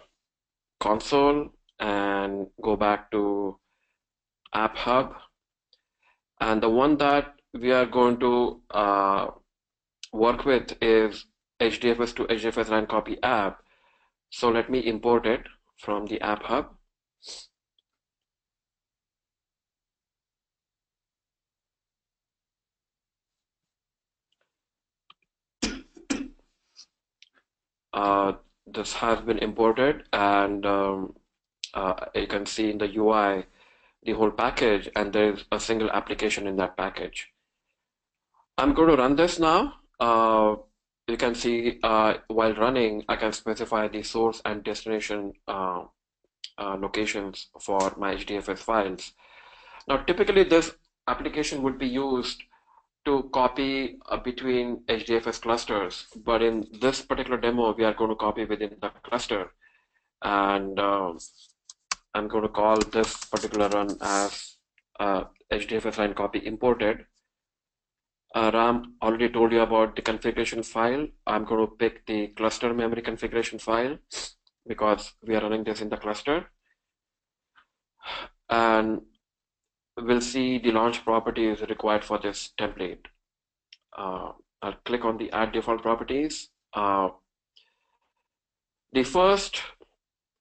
console and go back to AppHub. And the one that we are going to work with is HDFS to HDFS line copy app. So let me import it from the AppHub. This has been imported, and you can see in the UI the whole package, and there's a single application in that package. I'm going to run this now. You can see while running, I can specify the source and destination locations for my HDFS files. Now, typically this application would be used to copy between HDFS clusters, but in this particular demo, we are going to copy within the cluster. And I'm going to call this particular run as HDFS line copy imported. Ram already told you about the configuration file. I'm going to pick the cluster memory configuration file because we are running this in the cluster. And we'll see the launch properties required for this template. I'll click on the add default properties. The first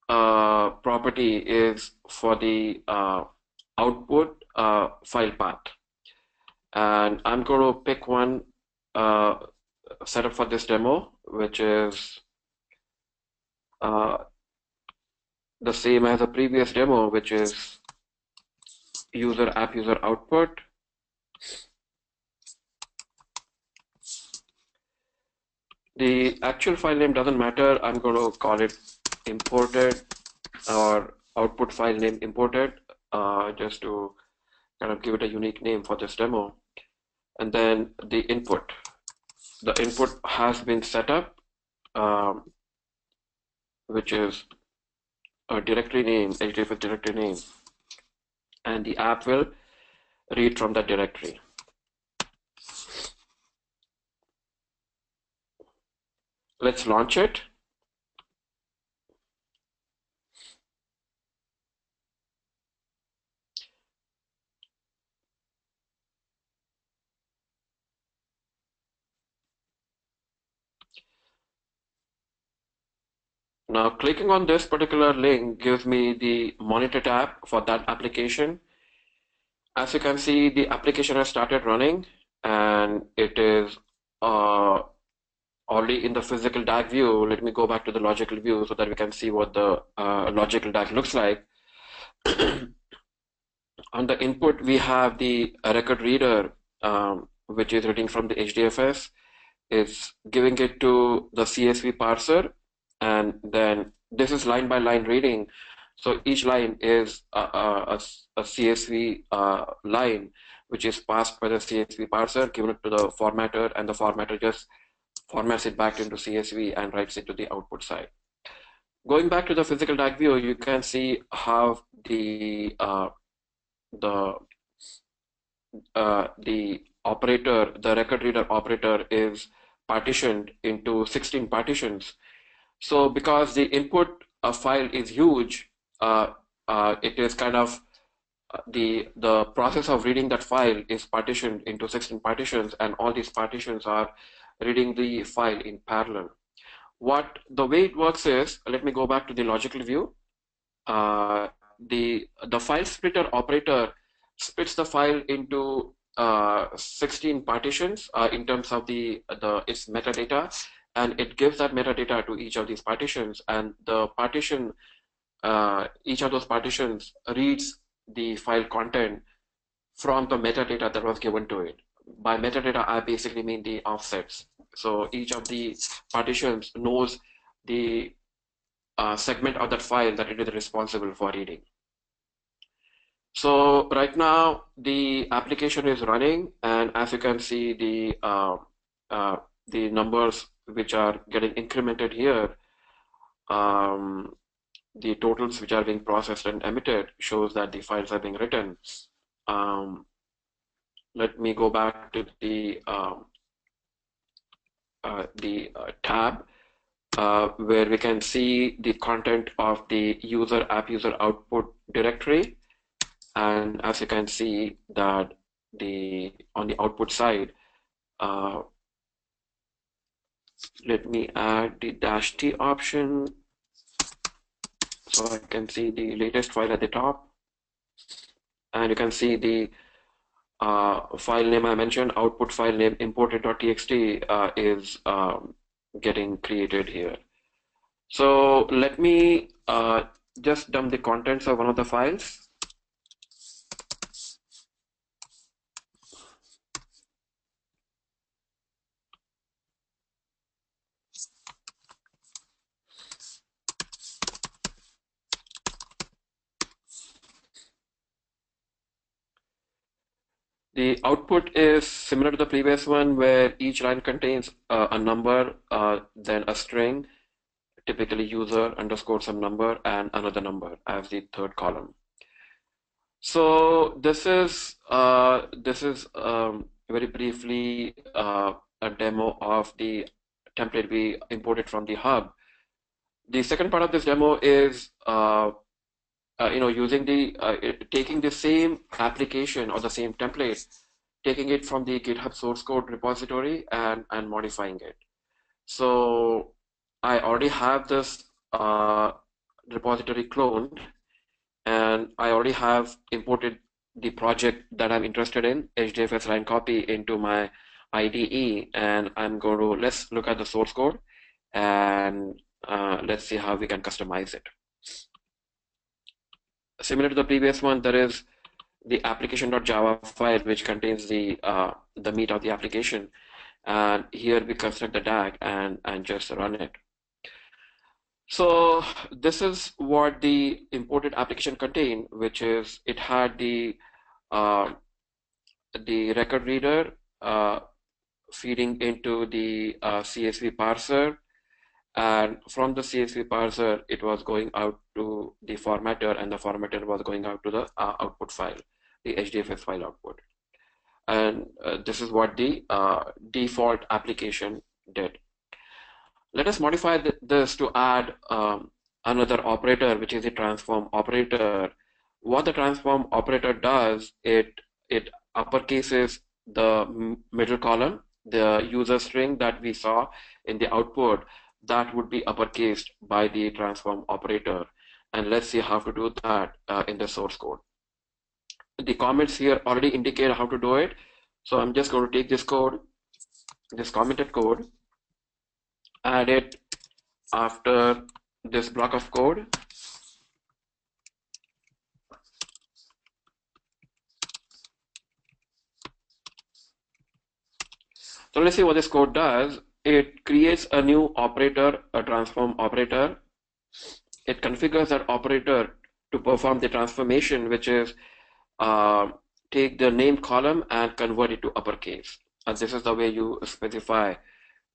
property is for the output file path. And I'm going to pick one set up for this demo, which is the same as the previous demo, which is user app user output. The actual file name doesn't matter. I'm going to call it imported or output file name imported, just to kind of give it a unique name for this demo. And then the input. The input has been set up, which is a directory name, HDFS directory name, and the app will read from that directory. Let's launch it. Now, clicking on this particular link gives me the monitor tab for that application. As you can see, the application has started running, and it is already in the physical DAG view. Let me go back to the logical view so that we can see what the logical DAG looks like. On the input, we have the record reader, which is reading from the HDFS. It's giving it to the CSV parser, and then this is line by line reading. So each line is a CSV line, which is passed by the CSV parser, given it to the formatter, and the formatter just formats it back into CSV and writes it to the output side. Going back to the physical DAG view, you can see how the operator, the record reader operator, is partitioned into 16 partitions. So because the input file is huge, it is kind of the process of reading that file is partitioned into 16 partitions, and all these partitions are reading the file in parallel. The way it works is, let me go back to the logical view. the file splitter operator splits the file into 16 partitions in terms of its metadata, and it gives that metadata to each of these partitions, and the partition each of those partitions reads the file content from the metadata that was given to it. By metadata, I basically mean the offsets. So each of the partitions knows the segment of that file that it is responsible for reading. So right now the application is running, and as you can see, the numbers which are getting incremented here, the totals which are being processed and emitted shows that the files are being written. Let me go back to the tab where we can see the content of the app user output directory, and as you can see that on the output side, let me add the -t option so I can see the latest file at the top, and you can see the file name I mentioned, output file name imported.txt is getting created here. So let me just dump the contents of one of the files. The output is similar to the previous one, where each line contains a number, then a string, typically user underscore some number, and another number as the third column. So this is very briefly a demo of the template we imported from the hub. The second part of this demo is using taking the same application or the same template, taking it from the GitHub source code repository and modifying it. So I already have this repository cloned, and I already have imported the project that I'm interested in, HDFS line copy, into my IDE, and let's look at the source code, and let's see how we can customize it. Similar to the previous one, there is the application.java file which contains the meat of the application, and here we construct the DAG and just run it. So this is what the imported application contained, which is it had the record reader feeding into the CSV parser, and from the CSV parser it was going out to the formatter, and the formatter was going out to the output file, the HDFS file output. And this is what the default application did. Let us modify this to add another operator, which is the transform operator. What the transform operator does, it uppercases the middle column, the user string that we saw in the output, that would be uppercased by the transform operator. And let's see how to do that in the source code. The comments here already indicate how to do it. So I'm just going to take this code, this commented code, add it after this block of code. So let's see what this code does. It creates a new operator, a transform operator. It configures that operator to perform the transformation, which is take the name column and convert it to uppercase. And this is the way you specify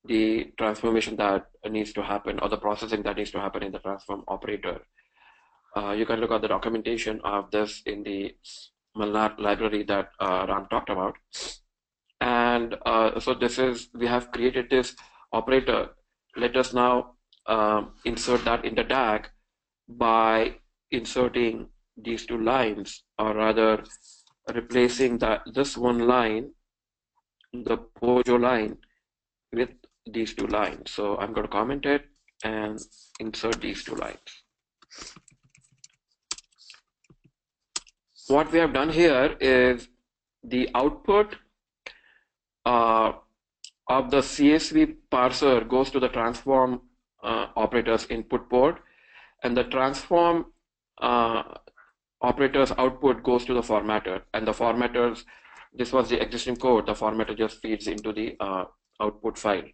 the transformation that needs to happen, or the processing that needs to happen in the transform operator. You can look at the documentation of this in the Malnat library that Ram talked about. And so we have created this operator. Let us now insert that in the DAG by inserting these two lines, or rather replacing this one line, the Pojo line, with these two lines. So I'm going to comment it and insert these two lines. what we have done here is the output of the CSV parser goes to the transform operator's input port, and the transform operator's output goes to the formatter, and the formatters, this was the existing code, the formatter just feeds into the output file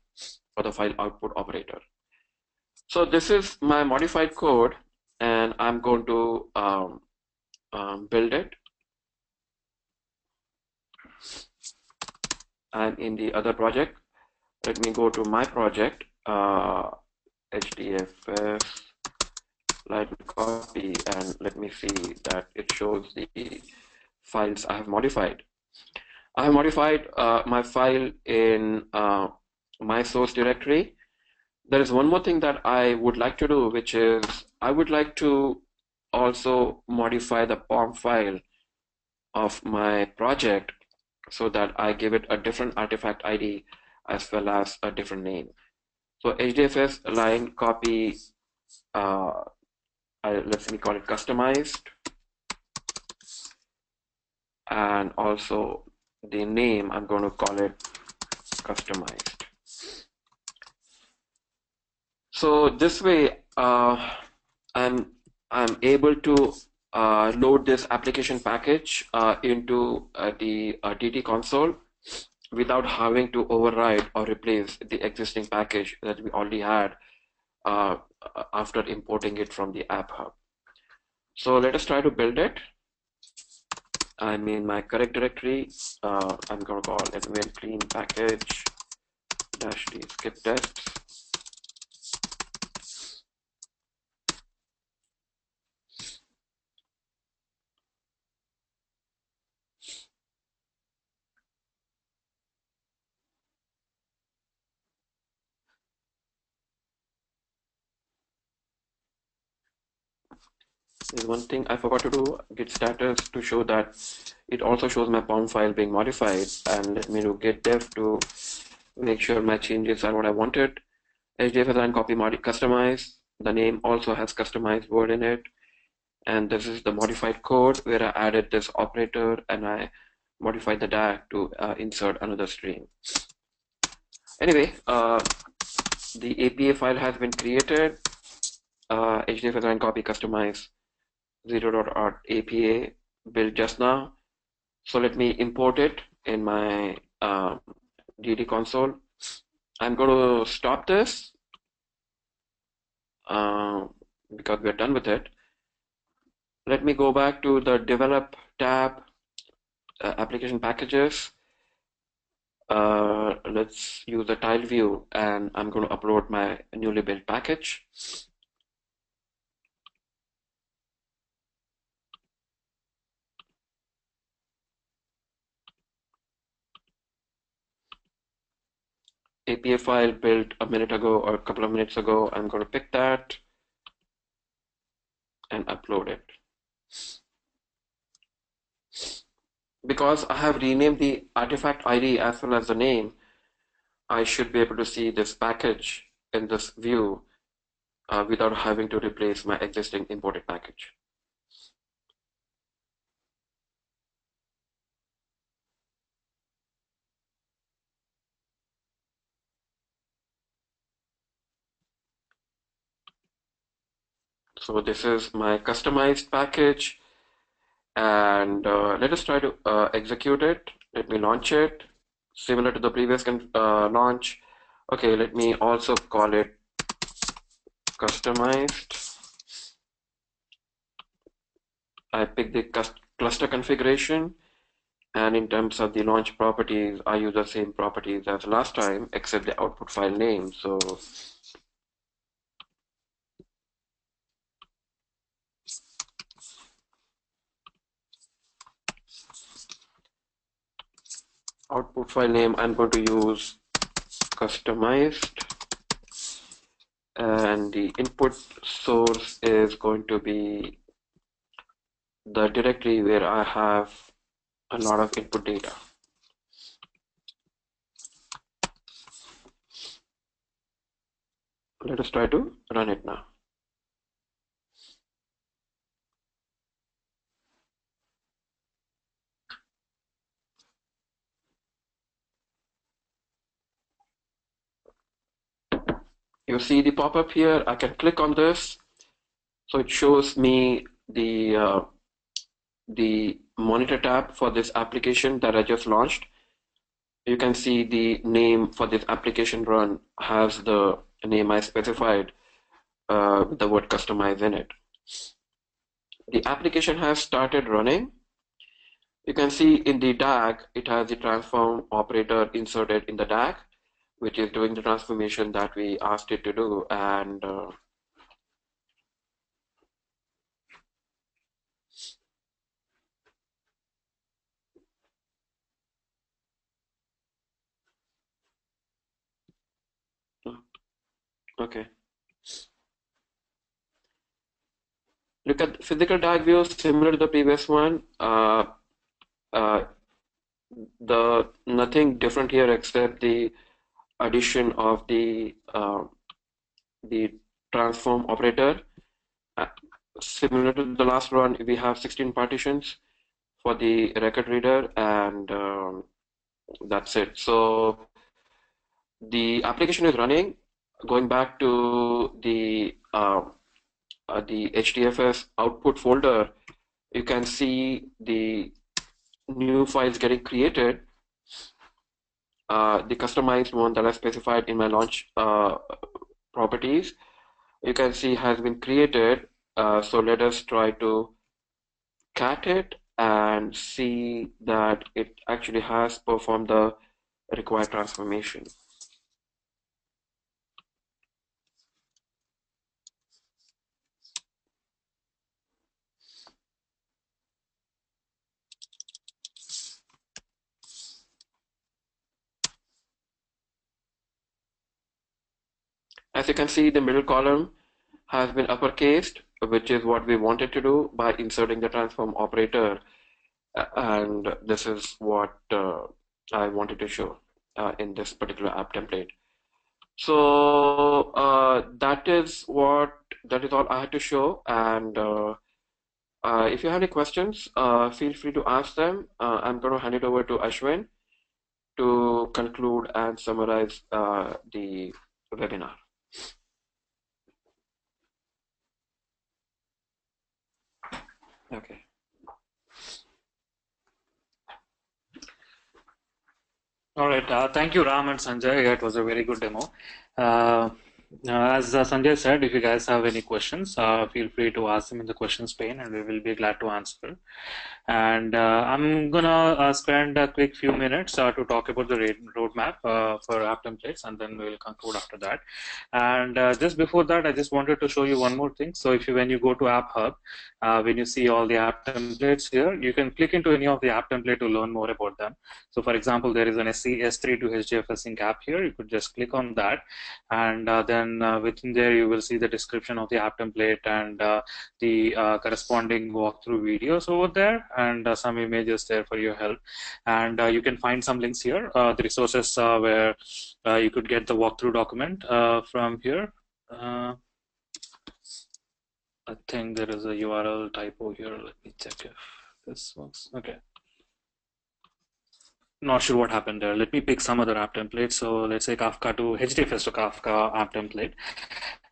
for the file output operator. So this is my modified code, and I'm going to build it. I'm in the other project. Let me go to my project, HDFS, light copy, and let me see that it shows the files I have modified. I have modified my file in my source directory. There is one more thing that I would like to do, which is I would like to also modify the POM file of my project so that I give it a different artifact ID as well as a different name. So HDFS line copy, let me call it customized, and also the name I'm going to call it customized. So this way I'm able to load this application package into the DT console without having to override or replace the existing package that we already had after importing it from the AppHub. So let us try to build it. I'm in my correct directory. I'm going to call it clean package -d skip tests. There's one thing I forgot to do, git status, to show that it also shows my POM file being modified, and let me do git dev to make sure my changes are what I wanted. HDFS line copy customize. The name also has customized word in it, and this is the modified code where I added this operator and I modified the DAG to insert another string. Anyway, the APA file has been created. HDFS line copy customize 0.apa built just now. So let me import it in my DT console. I'm going to stop this because we're done with it. Let me go back to the develop tab, application packages. Let's use the tile view, and I'm going to upload my newly built package. APA file built a minute ago or a couple of minutes ago. I'm going to pick that and upload it. Because I have renamed the artifact ID as well as the name, I should be able to see this package in this view without having to replace my existing imported package. So this is my customized package, and let us try to execute it. Let me launch it, similar to the previous launch. Okay, let me also call it customized. I pick the cluster configuration, and in terms of the launch properties, I use the same properties as last time, except the output file name. So output file name, I'm going to use customized, and the input source is going to be the directory where I have a lot of input data. Let us try to run it now. You see the pop-up here. I can click on this. So it shows me the monitor tab for this application that I just launched. You can see the name for this application run has the name I specified, the word customize in it. The application has started running. You can see in the DAG, it has the transform operator inserted in the DAG, which is doing the transformation that we asked it to do. And okay. Look at physical DAG view, similar to the previous one. The nothing different here except the addition of the transform operator. Similar to the last one, we have 16 partitions for the record reader, and that's it. So the application is running. Going back to the HDFS output folder, you can see the new files getting created. The customized one that I specified in my launch properties, you can see has been created. So let us try to cat it and see that it actually has performed the required transformation. As you can see, the middle column has been uppercased, which is what we wanted to do by inserting the transform operator. And this is what I wanted to show in this particular app template. So that is all I had to show. And if you have any questions, feel free to ask them. I'm going to hand it over to Ashwin to conclude and summarize the webinar. Okay. All right. Thank you, Ram and Sanjay. It was a very good demo. As Sanjay said, if you guys have any questions, feel free to ask them in the questions pane, and we will be glad to answer. And I'm gonna spend a quick few minutes to talk about the roadmap for app templates, and then we'll conclude after that. And just before that, I just wanted to show you one more thing. So when you go to AppHub, when you see all the app templates here, you can click into any of the app template to learn more about them. So for example, there is an S3 to HDFS sync app here. You could just click on that, and then within there you will see the description of the app template and the corresponding walkthrough videos over there, and some images there for your help. And you can find some links here, the resources where you could get the walkthrough document from here. I think there is a URL typo here. Let me check if this works. Okay. Not sure what happened there. Let me pick some other app template. So let's say Kafka to HDFS to Kafka app template.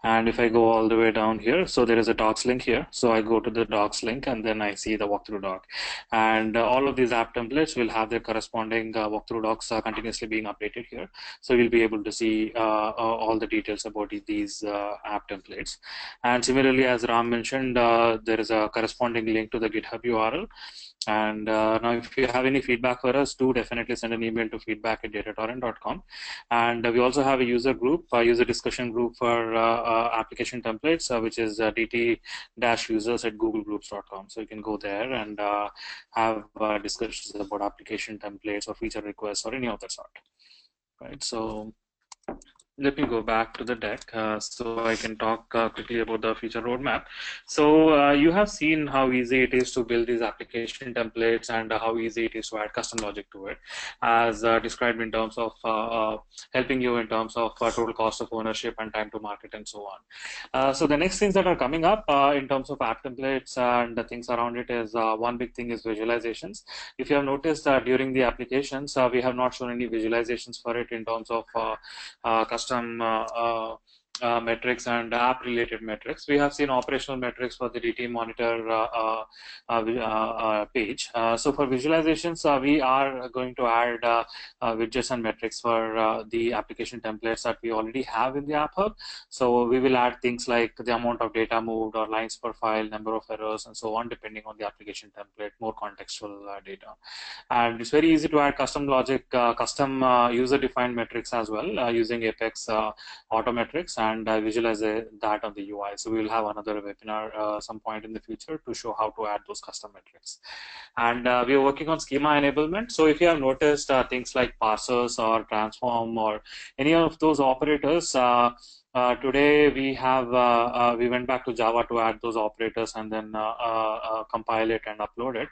And if I go all the way down here, so there is a docs link here. So I go to the docs link, and then I see the walkthrough doc. And all of these app templates will have their corresponding walkthrough docs continuously being updated here. So you'll be able to see all the details about these app templates. And similarly, as Ram mentioned, there is a corresponding link to the GitHub URL. And now, if you have any feedback for us, do definitely send an email to feedback@datatorrent.com. And we also have a user group, a user discussion group for application templates, which is dt-users@googlegroups.com. So you can go there and have discussions about application templates or feature requests or any of that sort. Right. So let me go back to the deck so I can talk quickly about the feature roadmap. So you have seen how easy it is to build these application templates and how easy it is to add custom logic to it, as described in terms of helping you in terms of total cost of ownership and time to market and so on. So the next things that are coming up in terms of app templates and the things around it is one big thing is visualizations. If you have noticed that during the applications, we have not shown any visualizations for it in terms of custom metrics and app-related metrics. We have seen operational metrics for the DT monitor page. So for visualizations, we are going to add widgets and metrics for the application templates that we already have in the AppHub. So we will add things like the amount of data moved or lines per file, number of errors, and so on, depending on the application template, more contextual data. And it's very easy to add custom logic, custom user-defined metrics as well using Apex auto metrics, and visualize that on the UI. So we will have another webinar some point in the future to show how to add those custom metrics. And we are working on schema enablement. So if you have noticed things like parsers or transform or any of those operators, today we have we went back to Java to add those operators and then compile it and upload it.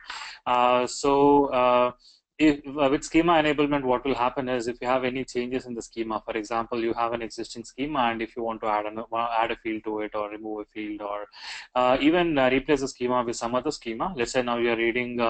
If, with schema enablement, what will happen is if you have any changes in the schema, for example, you have an existing schema, and if you want to add a field to it or remove a field or even replace the schema with some other schema, let's say now you are reading,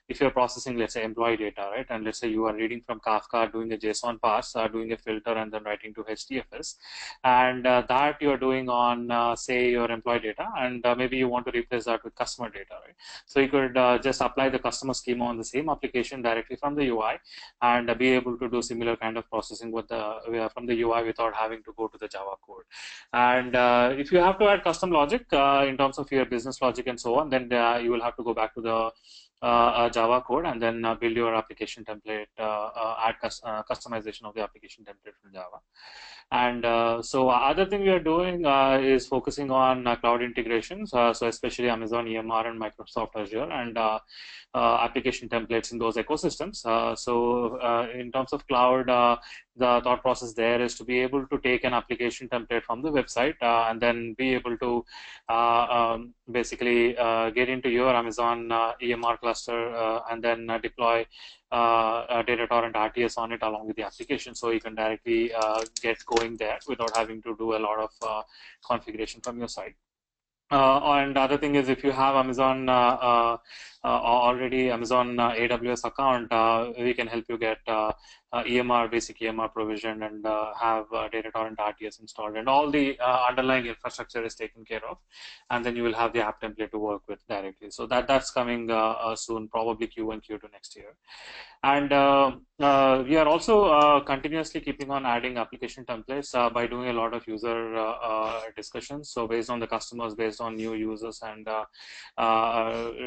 if you're processing, let's say, employee data, right? And let's say you are reading from Kafka, doing a JSON parse, doing a filter, and then writing to HDFS. And that you're doing on, say, your employee data, and maybe you want to replace that with customer data, right? So you could just apply the customer schema on the same application directly from the UI and be able to do similar kind of processing with from the UI without having to go to the Java code. And if you have to add custom logic in terms of your business logic and so on, then you will have to go back to the Java code and then build your application template, add customization of the application template from Java. And so other thing we are doing is focusing on cloud integrations, so especially Amazon EMR and Microsoft Azure, and application templates in those ecosystems. In terms of cloud, the thought process there is to be able to take an application template from the website and then be able to basically get into your Amazon EMR cluster and then deploy DataTorrent RTS on it along with the application, so you can directly get going there without having to do a lot of configuration from your side. And the other thing is, if you have Amazon already Amazon AWS account, we can help you get EMR, basic EMR provision, and have DataTorrent RTS installed, and all the underlying infrastructure is taken care of, and then you will have the app template to work with directly. So that's coming soon, probably Q1, Q2 next year. And we are also continuously keeping on adding application templates by doing a lot of user discussions. So based on the customers, based on new users, and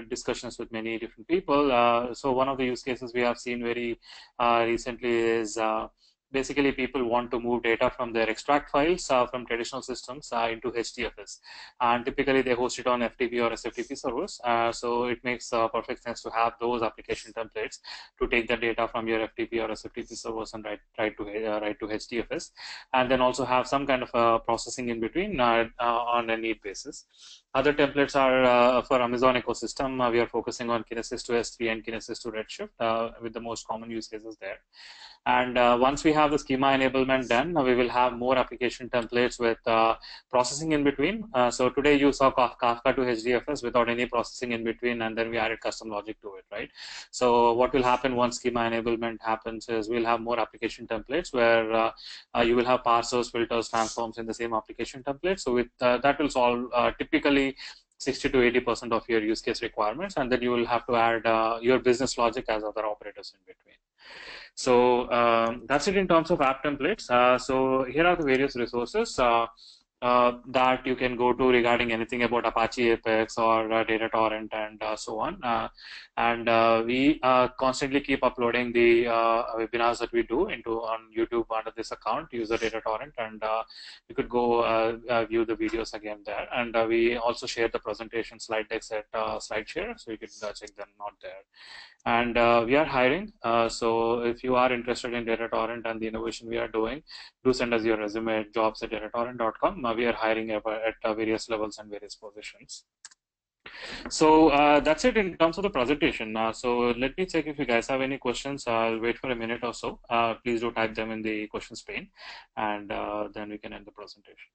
discussions with many different people. So one of the use cases we have seen very recently is basically people want to move data from their extract files from traditional systems into HDFS, and typically they host it on FTP or SFTP servers. So it makes perfect sense to have those application templates to take the data from your FTP or SFTP servers and write to HDFS, and then also have some kind of processing in between on a need basis. Other templates are for Amazon ecosystem. We are focusing on Kinesis to S3 and Kinesis to Redshift with the most common use cases there. And once we have the schema enablement done, we will have more application templates with processing in between. So today you saw Kafka to HDFS without any processing in between, and then we added custom logic to it, right? So what will happen once schema enablement happens is we'll have more application templates where you will have parsers, filters, transforms in the same application template. So with that will solve typically 60 to 80% of your use case requirements, and then you will have to add your business logic as other operators in between. So that's it in terms of app templates. So here are the various resources that you can go to regarding anything about Apache Apex or DataTorrent and so on. We constantly keep uploading the webinars that we do on YouTube under this account, user DataTorrent, and you could go view the videos again there. And we also share the presentation slide decks at SlideShare, so you can check them out there. And we are hiring, so if you are interested in DataTorrent and the innovation we are doing, do send us your resume at jobs@datatorrent.com. We are hiring at various levels and various positions. So that's it in terms of the presentation. So let me check if you guys have any questions. I'll wait for a minute or so. Please do type them in the questions pane, and then we can end the presentation.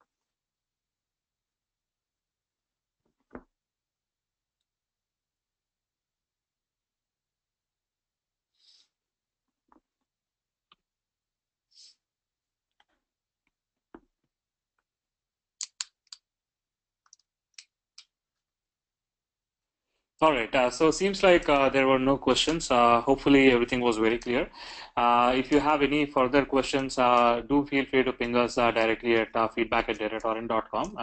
All right, so seems like there were no questions. Hopefully everything was very clear. If you have any further questions, do feel free to ping us directly at feedback@datatorrent.com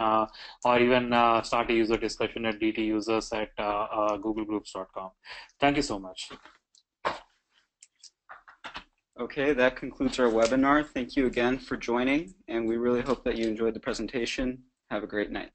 or even start a user discussion at dtusers@googlegroups.com. Thank you so much. Okay, that concludes our webinar. Thank you again for joining, and we really hope that you enjoyed the presentation. Have a great night.